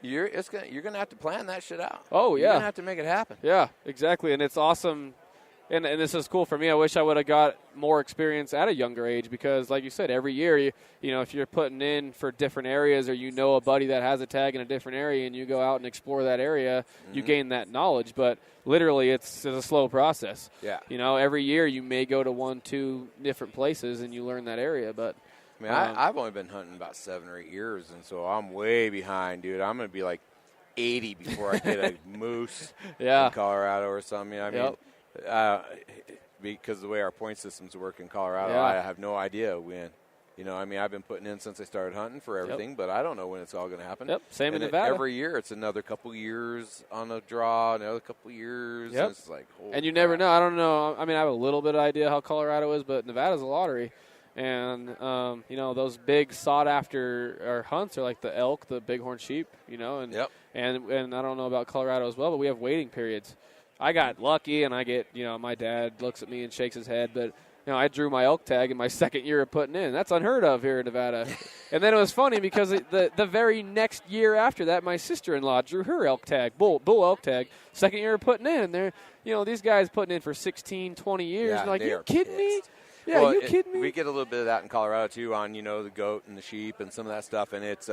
But you're going to have to plan that shit out. Oh, yeah. You're going to have to make it happen. Yeah, exactly. And it's awesome. And this is cool for me. I wish I would have got more experience at a younger age because, like you said, every year, if you're putting in for different areas or a buddy that has a tag in a different area and you go out and explore that area, you gain that knowledge. But literally, it's a slow process. Yeah. Every year you may go to 1-2 different places and you learn that area. But I mean, I've only been hunting about 7 or 8 years, and so I'm way behind, dude. I'm going to be like 80 before I get a moose in Colorado or something. I mean, because of the way our point systems work in Colorado, I have no idea when. I've been putting in since I started hunting for everything, but I don't know when it's all going to happen. Yep, same in Nevada. Every year it's another couple years on a draw, another couple years. Yep. And it's like, and you never know. I don't know. I mean, I have a little bit of idea how Colorado is, but Nevada's a lottery. And, those big sought-after hunts are like the elk, the bighorn sheep, and I don't know about Colorado as well, but we have waiting periods. I got lucky, and I get, my dad looks at me and shakes his head, but I drew my elk tag in my second year of putting in. That's unheard of here in Nevada. And then it was funny because the very next year after that, my sister-in-law drew her elk tag, bull elk tag, second year of putting in. And they're, these guys putting in for 16, 20 years. Yeah, Like, you kidding me? Yeah, well, you kidding me? We get a little bit of that in Colorado, too, on, the goat and the sheep and some of that stuff. And it's,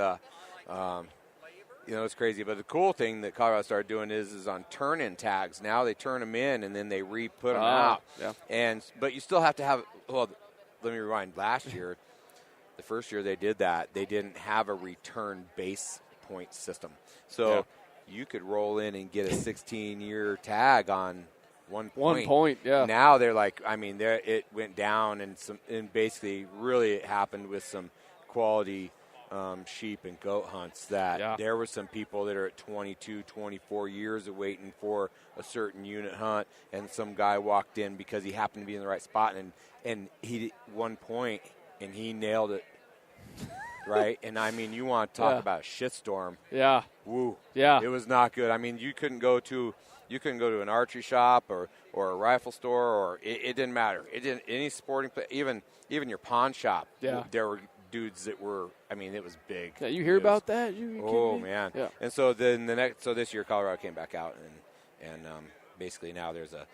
it's crazy. But the cool thing that Colorado started doing is on turn-in tags. Now they turn them in, and then they re-put them out. Yeah. But you still have to have – well, let me rewind. Last year, the first year they did that, they didn't have a return base point system. So you could roll in and get a 16-year tag on – one point, yeah. Now they're like, it went down, and basically, really, it happened with some quality sheep and goat hunts that there were some people that are at 22, 24 years of waiting for a certain unit hunt, and some guy walked in because he happened to be in the right spot, and he one point, and he nailed it. Right, and you want to talk about a shitstorm? Yeah. Woo. Yeah. It was not good. You couldn't go to an archery shop or a rifle store, or it didn't matter. It didn't any sporting place, even your pawn shop. Yeah. There were dudes that were. It was big. Yeah, you hear about that? Oh man. Yeah. And so then this year Colorado came back out and basically now there's a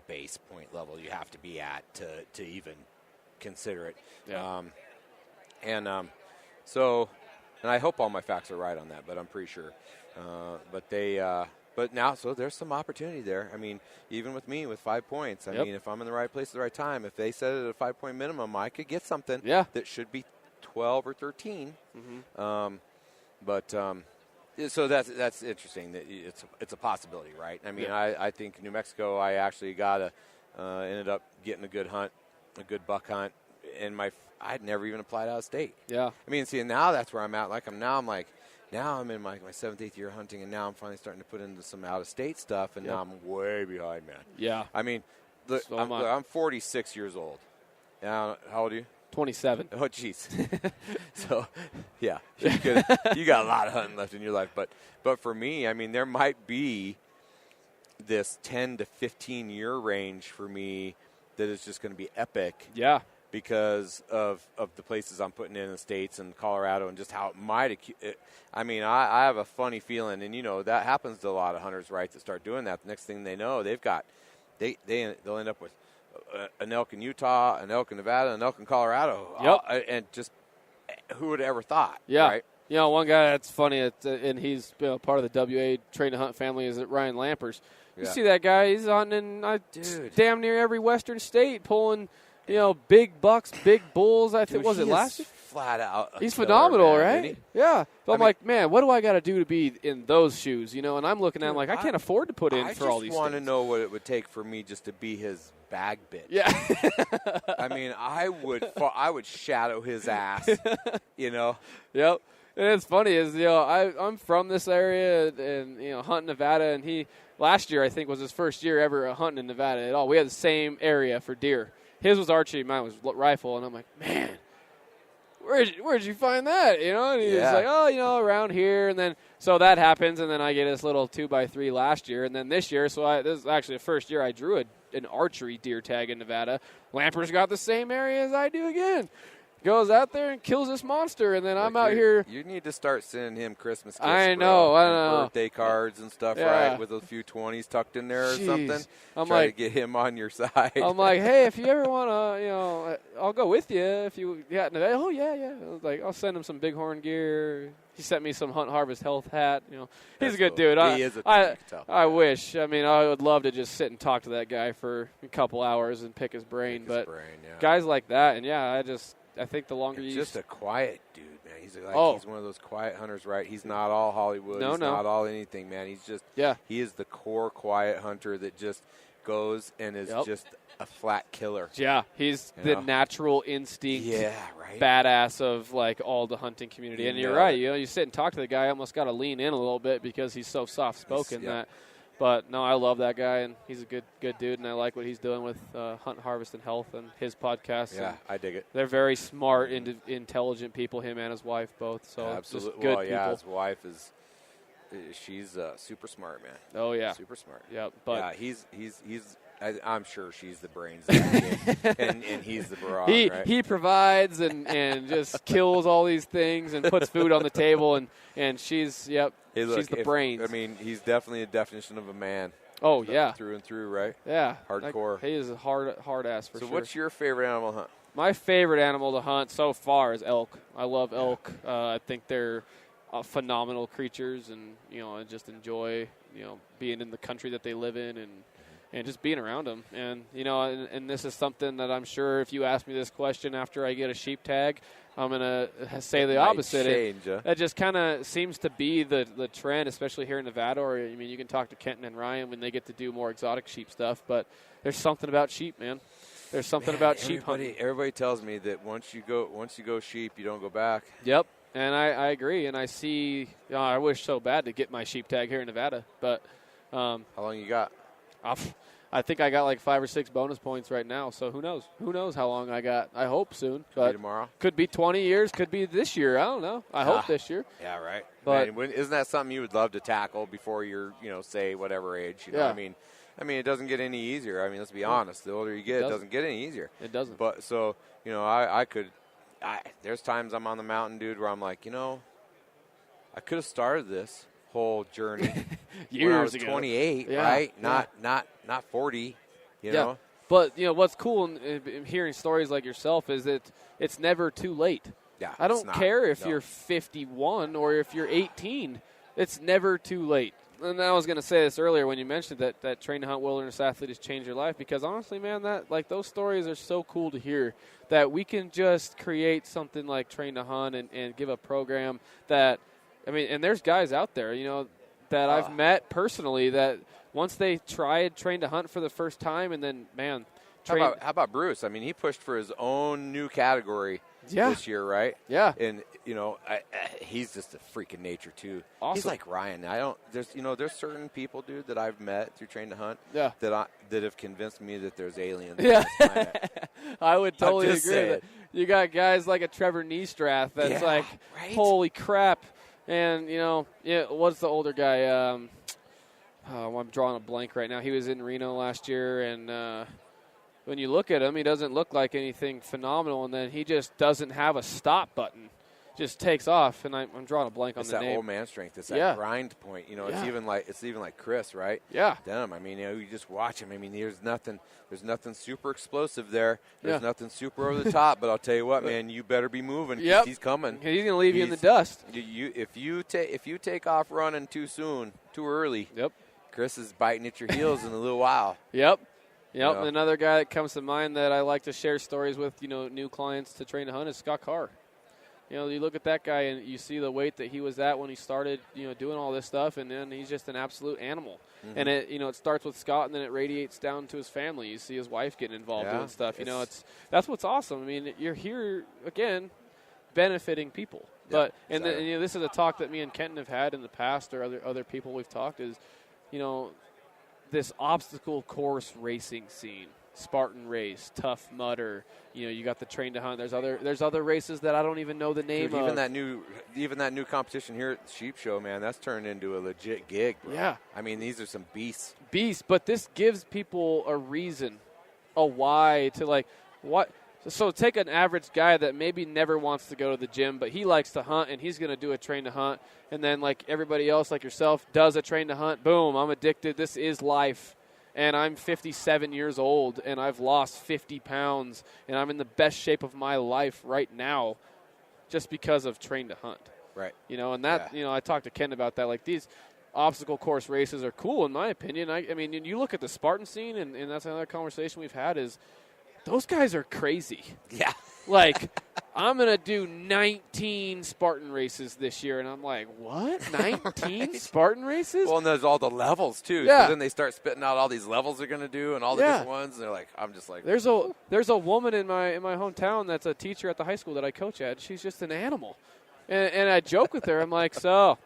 base point level you have to be at to even consider it. Yeah. So, and I hope all my facts are right on that, but I'm pretty sure. But now, so there's some opportunity there. Even with me with 5 points, if I'm in the right place at the right time, if they set it at a 5 point minimum, I could get something that should be 12 or 13. Mm-hmm. So that's interesting. That it's a possibility, right? I think New Mexico, I actually ended up getting a good hunt, a good buck hunt, and I'd never even applied out of state. Yeah. Now that's where I'm at. Now I'm in my 7th, 8th year hunting, and now I'm finally starting to put into some out-of-state stuff, and now I'm way behind, man. Yeah. I'm 46 years old. Now, how old are you? 27. Oh, jeez. So, yeah, you got a lot of hunting left in your life. But for me, there might be this 10 to 15 year range for me that is just going to be epic. Yeah. Because of the places I'm putting in the States and Colorado and just how it might I have a funny feeling, and that happens to a lot of hunters, right, that start doing that. The next thing they know, they'll end up with an elk in Utah, an elk in Nevada, an elk in Colorado. Yep. And just who would have ever thought? Yeah. Right? One guy that's funny, and he's part of the WA Train to Hunt family, is Ryan Lampers. You see that guy? He's hunting in damn near every western state, pulling big bucks, big bulls. I think it last year? Flat out. He's phenomenal, right? He? Yeah. But I'm like, man, what do I got to do to be in those shoes? And I'm looking at him like, I can't afford to put in for all these things. I just want to know what it would take for me just to be his bag bitch. Yeah. I would shadow his ass. Yep. And it's funny is I'm from this area and hunting Nevada, and he last year I think was his first year ever hunting in Nevada at all. We had the same area for deer. His was archery, mine was rifle, and I'm like, man, where'd you find that? And he's like, around here, and then so that happens, and then I get this little 2x3 last year, and then this year, this is actually the first year I drew an archery deer tag in Nevada. Lamper's got the same area as I do again. Goes out there and kills this monster, and then I'm out here. You need to start sending him Christmas gifts. I know. Birthday cards and stuff, right? With a few 20s tucked in there or something. Try to get him on your side. I'm like, hey, if you ever want to, I'll go with you. If you got Nevada, oh yeah. I was like, I'll send him some bighorn gear. He sent me some Hunt Harvest Health hat. He's a good dude. He is a I wish. I would love to just sit and talk to that guy for a couple hours and pick his brain. Guys like that, and I think the longer he's you just a quiet dude, man. He's one of those quiet hunters, right? He's not all Hollywood. He's not all anything, man. He's just he is the core quiet hunter that just goes and is just a flat killer. Yeah, he's the natural instinct badass of all the hunting community. And you're right. You sit and talk to the guy, almost got to lean in a little bit because he's so soft spoken But no, I love that guy, and he's a good dude, and I like what he's doing with Hunt, Harvest, and Health and his podcast. Yeah, I dig it. They're very smart, intelligent people, him and his wife both. So absolutely, good people. His wife she's super smart, man. Oh yeah, super smart. Yeah, but he's I'm sure she's the brains of the game, and he's the brawn, right? He provides and just kills all these things and puts food on the table, and she's she's the brains. I mean, he's definitely a definition of a man. Oh, yeah. Through and through, right? Yeah. Hardcore. He is a hard ass for sure. So what's your favorite animal to hunt? My favorite animal to hunt so far is elk. I love elk. I think they're phenomenal creatures, and, I just enjoy, being in the country that they live in and just being around them. And, and this is something that I'm sure if you ask me this question after I get a sheep tag, I'm going to say the opposite. It just kind of seems to be the trend, especially here in Nevada. Or, I mean, you can talk to Kenton and Ryan when they get to do more exotic sheep stuff. But there's something about sheep, man. There's something about sheep hunting. Everybody tells me that once you go sheep, you don't go back. Yep, and I agree. And I see. I wish so bad to get my sheep tag here in Nevada. But how long you got? I think I got like 5 or 6 bonus points right now, so who knows? Who knows how long I got? I hope soon. Could be tomorrow. Could be 20 years. Could be this year. I don't know. I hope this year. Yeah, right. But man, isn't that something you would love to tackle before you're, say, whatever age? You know what I mean? I mean, it doesn't get any easier. I mean, let's be honest. The older you get, it doesn't get any easier. It doesn't. But so, there's times I'm on the mountain, dude, where I'm like, I could have started this whole journey years when I was ago. 28, right? Not 40, you know. But what's cool in hearing stories like yourself is that it's never too late. Yeah, I don't care if you're 51 or if you're 18. It's never too late. And I was going to say this earlier when you mentioned that Train to Hunt Wilderness Athlete has changed your life, because honestly, man, those stories are so cool to hear that we can just create something like Train to Hunt and give a program that, and there's guys out there, that I've met personally that once they tried Train to Hunt for the first time, and then, man. How about Bruce? I mean, he pushed for his own new category this year, right? Yeah. And, he's just a freak of nature, too. Awesome. He's like Ryan. There's certain people, dude, that I've met through Train to Hunt that have convinced me that there's aliens on this planet. I would totally agree. Saying. You got guys like a Trevor Niestrath that's right? Holy crap. And, what's the older guy? I'm drawing a blank right now. He was in Reno last year, and when you look at him, he doesn't look like anything phenomenal, and then he just doesn't have a stop button. Just takes off, and I'm drawing a blank on the name. It's that old man strength. It's that grind point. It's even like Chris, right? Yeah. Them. I mean, you just watch him. I mean, there's nothing super explosive there. There's nothing super over the top. But I'll tell you what, man, you better be moving because he's coming. He's going to leave you in the dust. If you take off running too soon, too early. Yep. Chris is biting at your heels in a little while. Yep. Another guy that comes to mind that I like to share stories with, new clients to Train to Hunt is Scott Carr. You look at that guy and you see the weight that he was at when he started, doing all this stuff, and then he's just an absolute animal. Mm-hmm. And it starts with Scott, and then it radiates down to his family. You see his wife getting involved doing stuff. That's what's awesome. I mean, you're here again, benefiting people. Yeah, but this is a talk that me and Kenton have had in the past, or other people we've talked is, this obstacle course racing scene. Spartan race, Tough Mudder. You got the Train to Hunt. There's other races that I don't even know the name of. Even that new competition here at the Sheep Show, man, that's turned into a legit gig, bro. Yeah. I mean, these are some beasts. But this gives people a reason, a why to like what. So take an average guy that maybe never wants to go to the gym, but he likes to hunt, and he's going to do a Train to Hunt. And then like everybody else, like yourself, does a Train to Hunt. Boom, I'm addicted. This is life. And I'm 57 years old, and I've lost 50 pounds, and I'm in the best shape of my life right now just because of Train to Hunt. Right. And that, I talked to Ken about that. Like, these obstacle course races are cool, in my opinion. I mean, you look at the Spartan scene, and that's another conversation we've had, is those guys are crazy. Yeah. Like, I'm going to do 19 Spartan races this year. And I'm like, what? 19 Spartan races? Well, and there's all the levels, too. Yeah. So then they start spitting out all these levels they're going to do and all the different ones. And they're like, I'm just like. There's a woman in my hometown that's a teacher at the high school that I coach at. She's just an animal. And I joke with her. I'm like, so,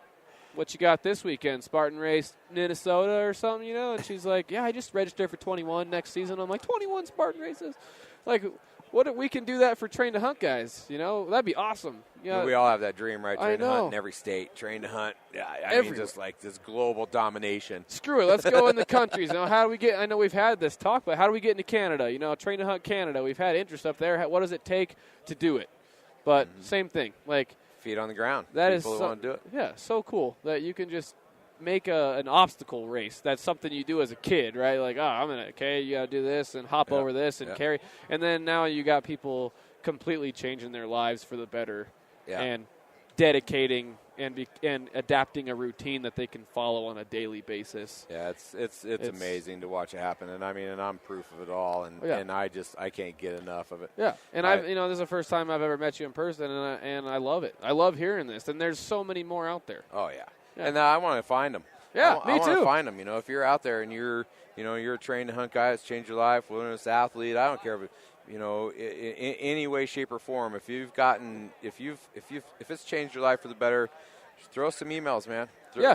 what you got this weekend? Spartan race Minnesota or something, And she's like, yeah, I just registered for 21 next season. I'm like, 21 Spartan races? Like, what if we can do that for train to hunt guys? That'd be awesome. Yeah, we all have that dream, right? I Train to hunt know. in every state, train to hunt. Yeah, I mean, Everywhere. just like this global domination. Screw it. Let's go in the countries. How do we get? I know we've had this talk, but how do we get into Canada? Train to hunt Canada. We've had interest up there. What does it take to do it? But same thing. Like feet on the ground. That people is that want to do it. Yeah, so cool that you can just make an obstacle race. That's something you do as a kid, right? Like, you got to do this and hop over this and carry. And then now you got people completely changing their lives for the better and dedicating and adapting a routine that they can follow on a daily basis. Yeah, it's amazing to watch it happen. And I mean, and I'm proof of it all. And I can't get enough of it. Yeah, and this is the first time I've ever met you in person, and I love it. I love hearing this. And there's so many more out there. Oh yeah. And I want to find them. Yeah, I me too. want to find them. If you're out there and you're a trained to hunt guy that's changed your life, wilderness athlete, I don't care if in any way, shape, or form. If it's changed your life for the better, just throw us some emails, man.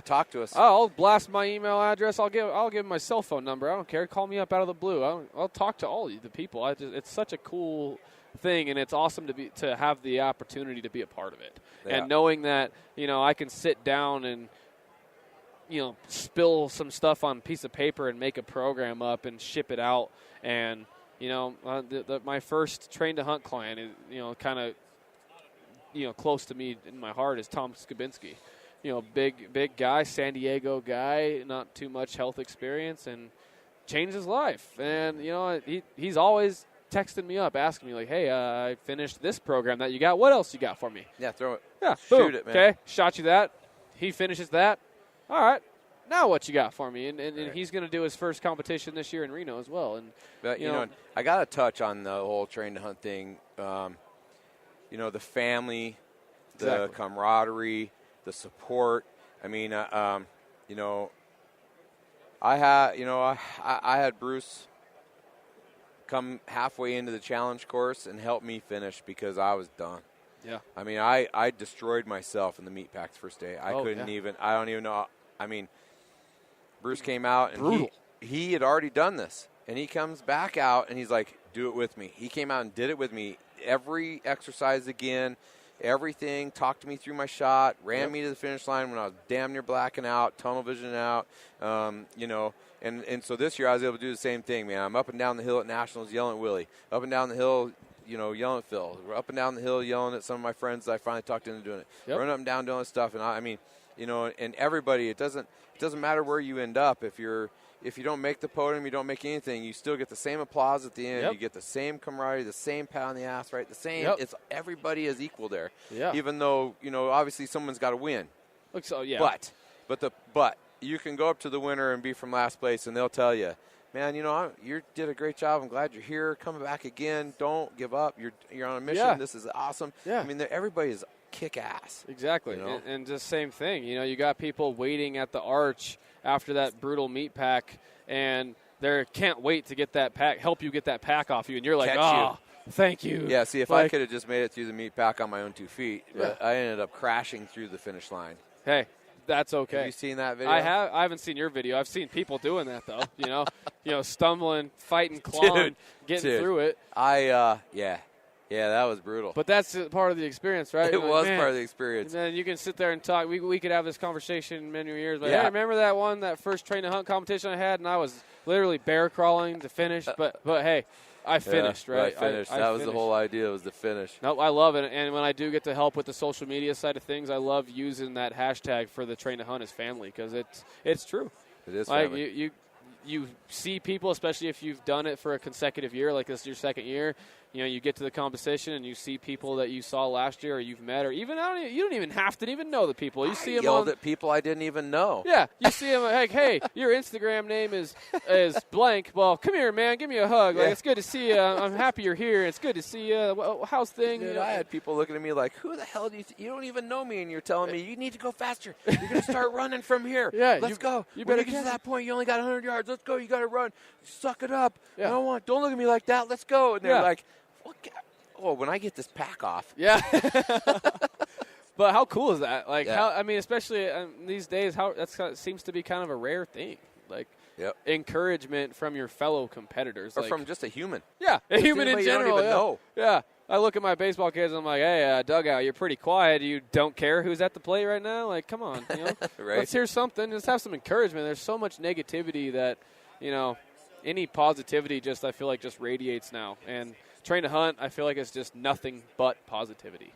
Talk to us. I'll blast my email address. I'll give my cell phone number. I don't care. Call me up out of the blue. I'll talk to all the people. It's such a cool thing, and it's awesome to have the opportunity to be a part of it. Yeah. And knowing that I can sit down and spill some stuff on a piece of paper and make a program up and ship it out. And my first train to hunt client is kind of close to me in my heart is Tom Skabinski. Big guy, San Diego guy, not too much health experience, and changed his life. And he's always texting me up, asking me like, "Hey, I finished this program that you got. What else you got for me?" Yeah, throw it. Yeah, shoot boom. it, man. Okay, shot you that. He finishes that. All right, now what you got for me? And he's going to do his first competition this year in Reno as well. And but I got to touch on the whole train to hunt thing. The family, the camaraderie, the support. I mean, I had Bruce come halfway into the challenge course and help me finish because I was done. Yeah. I mean, I destroyed myself in the meat pack the first day. I don't even know. I mean, Bruce came out and he had already done this. And he comes back out and he's like, do it with me. He came out and did it with me. Every exercise again, everything, talked to me through my shot, ran me to the finish line when I was damn near blacking out, tunnel vision out, And so this year I was able to do the same thing, man. I'm up and down the hill at Nationals yelling at Willie. Up and down the hill, yelling at Phil. We're up and down the hill yelling at some of my friends that I finally talked into doing it. Yep. Running up and down doing this stuff. And I mean, and everybody, it doesn't matter where you end up. If you don't make the podium, you don't make anything, you still get the same applause at the end. Yep. You get the same camaraderie, the same pat on the ass, right? The same. Yep. It's everybody is equal there. Yeah. Even though, obviously someone's got to win. Look, so yeah. But you can go up to the winner and be from last place, and they'll tell you, man, you did a great job. I'm glad you're here. Come back again. Don't give up. You're on a mission. Yeah. This is awesome. Yeah. I mean, everybody is kick ass. Exactly. And just same thing. You got people waiting at the arch after that brutal meat pack, and they can't wait to get that pack, help you get that pack off you, and you're like, thank you. Yeah, see, if I could have just made it through the meat pack on my own 2 feet, but I ended up crashing through the finish line. Hey, that's okay. Have you seen that video? I have. I haven't seen your video. I've seen people doing that though. Stumbling, fighting, clawing, getting through it. Yeah, that was brutal. But that's part of the experience, right? It was part of the experience. And then you can sit there and talk. We could have this conversation many years. But hey, remember that first train to hunt competition I had, and I was literally bear crawling to finish. But hey, I finished, right? I finished. That was the whole idea, was the finish. No, I love it. And when I do get to help with the social media side of things, I love using that hashtag for the train to hunt as family because it's true. It is like family. You see people, especially if you've done it for a consecutive year, like this is your second year. You get to the competition and you see people that you saw last year or you've met, or even you don't even have to even know the people. You see them yelled at people I didn't even know. Yeah, you see them like, hey, your Instagram name is blank. Well, come here, man, give me a hug. Like it's good to see you. I'm happy you're here. It's good to see you. How's things? Dude, I had people looking at me like, who the hell do you don't even know me, and you're telling me you need to go faster. You're gonna start running from here. Yeah, let's go. You better get to that point. You only got 100 yards. Let's go. You got to run. Suck it up. Yeah. Don't look at me like that. Let's go. And they're like, when I get this pack off. Yeah. But how cool is that? Like, especially these days, that seems to be kind of a rare thing. Like, encouragement from your fellow competitors. Or from just a human. Yeah, a human in general. You don't even know. Yeah. I look at my baseball kids and I'm like, hey, dugout, you're pretty quiet. You don't care who's at the plate right now? Like, come on. You know? Right. Let's hear something. Let's have some encouragement. There's so much negativity that, any positivity I feel like just radiates now. And Train to Hunt, I feel like it's just nothing but positivity.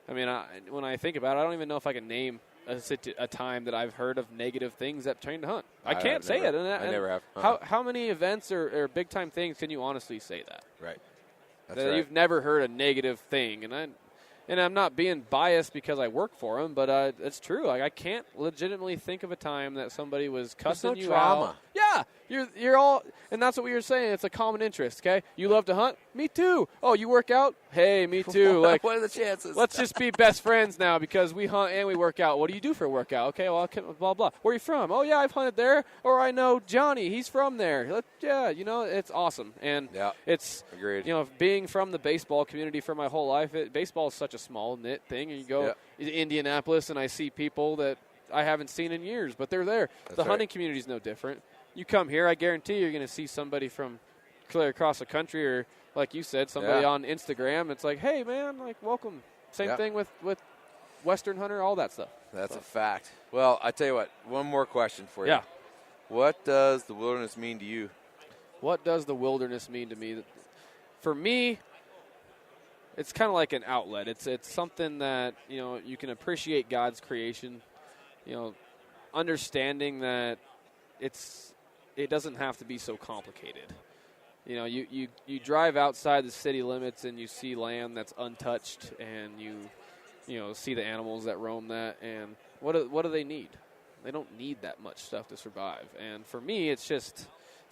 I mean, when I think about it, I don't even know if I can name a time that I've heard of negative things at Train to Hunt. I can't say it. I never have. How many events or big-time things can you honestly say that? Right. That you've never heard a negative thing. And I'm not being biased because I work for them, but it's true. Like, I can't legitimately think of a time that somebody was cussing you out. Yeah, you're all, and that's what we were saying. It's a common interest. Okay, you love to hunt. Me too. Oh, you work out. Hey, me too. Like, what are the chances? Let's just be best friends now because we hunt and we work out. What do you do for a workout? Okay, well, blah blah. Where are you from? Oh yeah, I've hunted there. Or I know Johnny. He's from there. It's awesome. And it's agreed. Being from the baseball community for my whole life, baseball is such a small knit thing. And you go to Indianapolis and I see people that I haven't seen in years, but they're there. The hunting community is no different. You come here, I guarantee you're going to see somebody from clear across the country, or like you said, somebody on Instagram. It's like, hey man, like, welcome. Same thing with Western Hunter, all that stuff. That's a fact. Well, I tell you what, one more question for you. Yeah. What does the wilderness mean to you? What does the wilderness mean to me? For me, it's kind of like an outlet. It's something that, you can appreciate God's creation, understanding that it doesn't have to be so complicated. You drive outside the city limits and you see land that's untouched, and you see the animals that roam that, and what do they need? They don't need that much stuff to survive. And for me, it's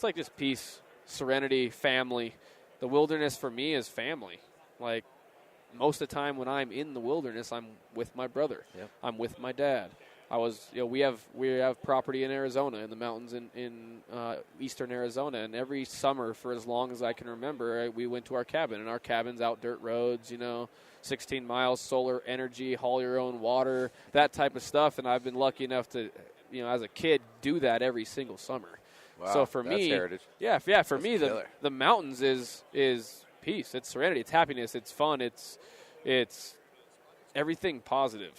like just peace, serenity, family. The wilderness for me is family. Like, most of the time when I'm in the wilderness, I'm with my brother. Yep. I'm with my dad. We have property in Arizona, in the mountains in eastern Arizona, and every summer for as long as I can remember, we went to our cabin, and our cabin's out dirt roads, 16 miles, solar energy, haul your own water, that type of stuff, and I've been lucky enough to, as a kid, do that every single summer. Wow, so for that's me, heritage. For me, the mountains is peace, it's serenity, it's happiness, it's fun, it's everything positive.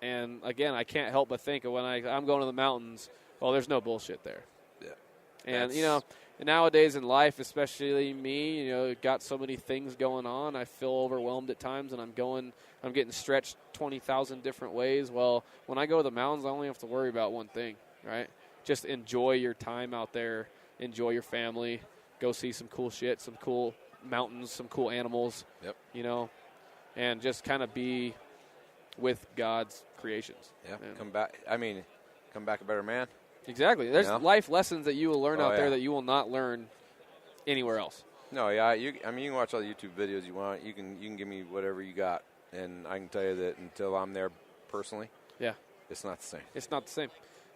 And, again, I can't help but think of when I'm going to the mountains, well, there's no bullshit there. Yeah. And, nowadays in life, especially me, got so many things going on. I feel overwhelmed at times, and I'm getting stretched 20,000 different ways. Well, when I go to the mountains, I only have to worry about one thing, right? Just enjoy your time out there, enjoy your family, go see some cool shit, some cool mountains, some cool animals, and just kind of be with God's creations. Yeah, come back a better man. Exactly. There's life lessons that you will learn out there that you will not learn anywhere else. No, yeah. You can watch all the YouTube videos you want. You can give me whatever you got, and I can tell you that until I'm there personally, it's not the same. It's not the same.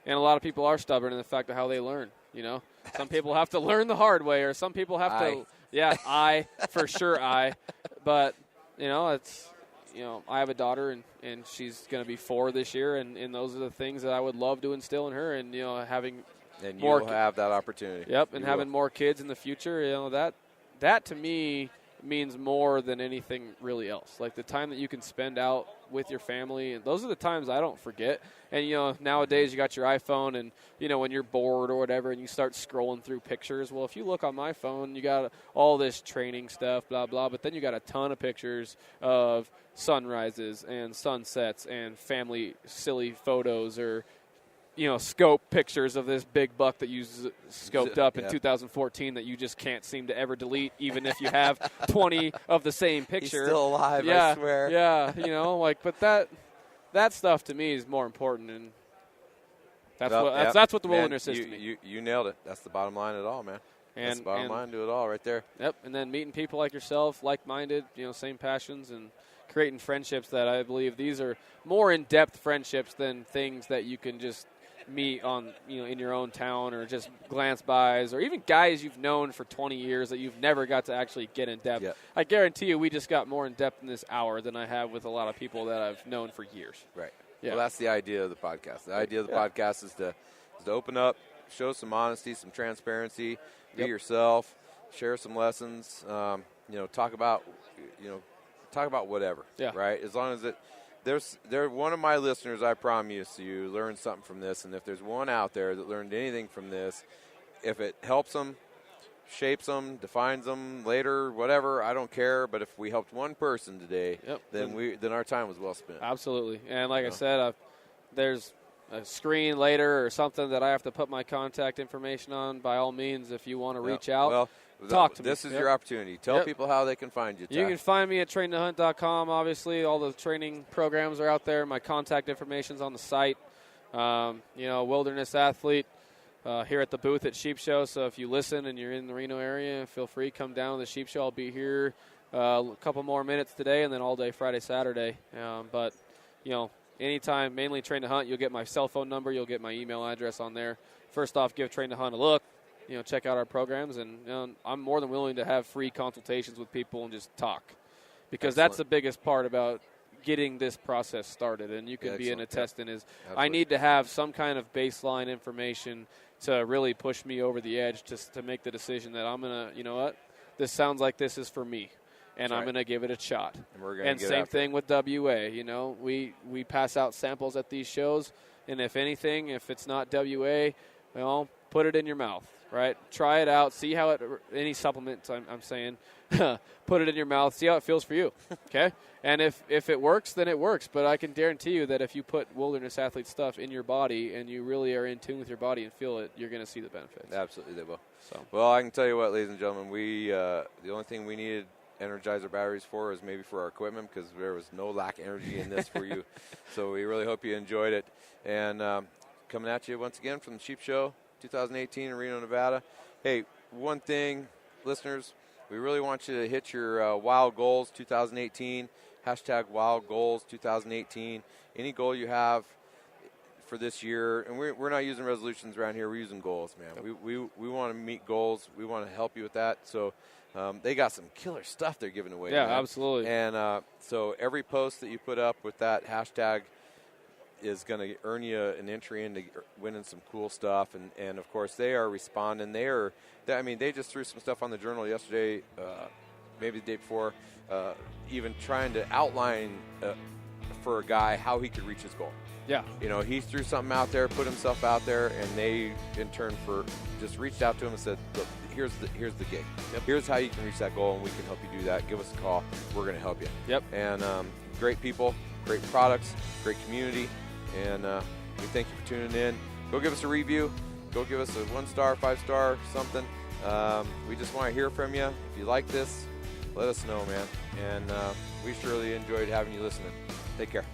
And a lot of people are stubborn in the fact of how they learn. Some people have to learn the hard way, or some people have to. Yeah, for sure. But it's. I have a daughter, and she's going to be 4 this year, and those are the things that I would love to instill in her, and, having and more. You'll have that opportunity. Yep, and having more kids in the future, that to me means more than anything really else. Like, the time that you can spend out with your family, and those are the times I don't forget. And, nowadays you got your iPhone, and, when you're bored or whatever and you start scrolling through pictures, well, if you look on my phone, you got all this training stuff, blah, blah, but then you got a ton of pictures of sunrises and sunsets and family silly photos, or, scope pictures of this big buck that you scoped up in 2014 that you just can't seem to ever delete, even if you have 20 of the same picture. He's still alive, I swear. Yeah, but that stuff to me is more important, and that's what the wilderness is to me. You nailed it. That's the bottom line of it all, man. That's the bottom line to it all right there. Yep, and then meeting people like yourself, like-minded, same passions, and creating friendships that I believe these are more in-depth friendships than things that you can just meet on, in your own town, or just glance bys, or even guys you've known for 20 years that you've never got to actually get in depth. Yep. I guarantee you we just got more in depth in this hour than I have with a lot of people that I've known for years. Right. Yeah. Well, that's the idea of the podcast. The idea of the podcast is to open up, show some honesty, some transparency, be Yep. yourself, share some lessons, talk about whatever, Yeah. right? As long as they're one of my listeners, I promise you, learned something from this. And if there's one out there that learned anything from this, if it helps them, shapes them, defines them later, whatever, I don't care. But if we helped one person today, Yep. then our time was well spent. Absolutely. And like I said, there's a screen later or something that I have to put my contact information on. By all means, if you want to reach out, well, talk to me. This is your opportunity. Tell people how they can find you. You can find me at traintohunt.com. Obviously, all the training programs are out there. My contact information's on the site. Wilderness athlete here at the booth at Sheep Show. So if you listen and you're in the Reno area, feel free to come down to the Sheep Show. I'll be here a couple more minutes today and then all day Friday, Saturday. Anytime, mainly Train to Hunt, you'll get my cell phone number. You'll get my email address on there. First off, give Train to Hunt a look. Check out our programs, and I'm more than willing to have free consultations with people and just talk, because that's the biggest part about getting this process started. And you can be an attestant is I need to have some kind of baseline information to really push me over the edge to make the decision that I'm gonna, this sounds like this is for me, and I'm gonna give it a shot. And same thing with WA. We pass out samples at these shows, and if anything, if it's not WA, put it in your mouth. Right? Try it out. See how any supplements I'm saying, put it in your mouth. See how it feels for you. Okay? And if it works, then it works. But I can guarantee you that if you put Wilderness Athlete stuff in your body and you really are in tune with your body and feel it, you're going to see the benefits. Absolutely, they will. So. Well, I can tell you what, ladies and gentlemen, the only thing we needed Energizer batteries for is maybe for our equipment, because there was no lack of energy in this for you. So we really hope you enjoyed it. And coming at you once again from the Sheep Show 2018 in Reno, Nevada. Hey, one thing, listeners, we really want you to hit your wild goals 2018, hashtag wild goals 2018. Any goal you have for this year, and we're not using resolutions around here, we're using goals, man. We want to meet goals. We want to help you with that. So they got some killer stuff they're giving away. Yeah, man. absolutely. And so every post that you put up with that hashtag is going to earn you an entry into winning some cool stuff. And of course, they are responding. They just threw some stuff on the journal yesterday, maybe the day before, even trying to outline for a guy how he could reach his goal. Yeah. He threw something out there, put himself out there, and they, in turn, just reached out to him and said, look, here's the gig. Yep. Here's how you can reach that goal, and we can help you do that. Give us a call. We're going to help you. Yep. And great people, great products, great community. And we thank you for tuning in. Go give us a review. Go give us a 1-star, 5-star, something. We just want to hear from you. If you like this, let us know, man. And we surely enjoyed having you listening. Take care.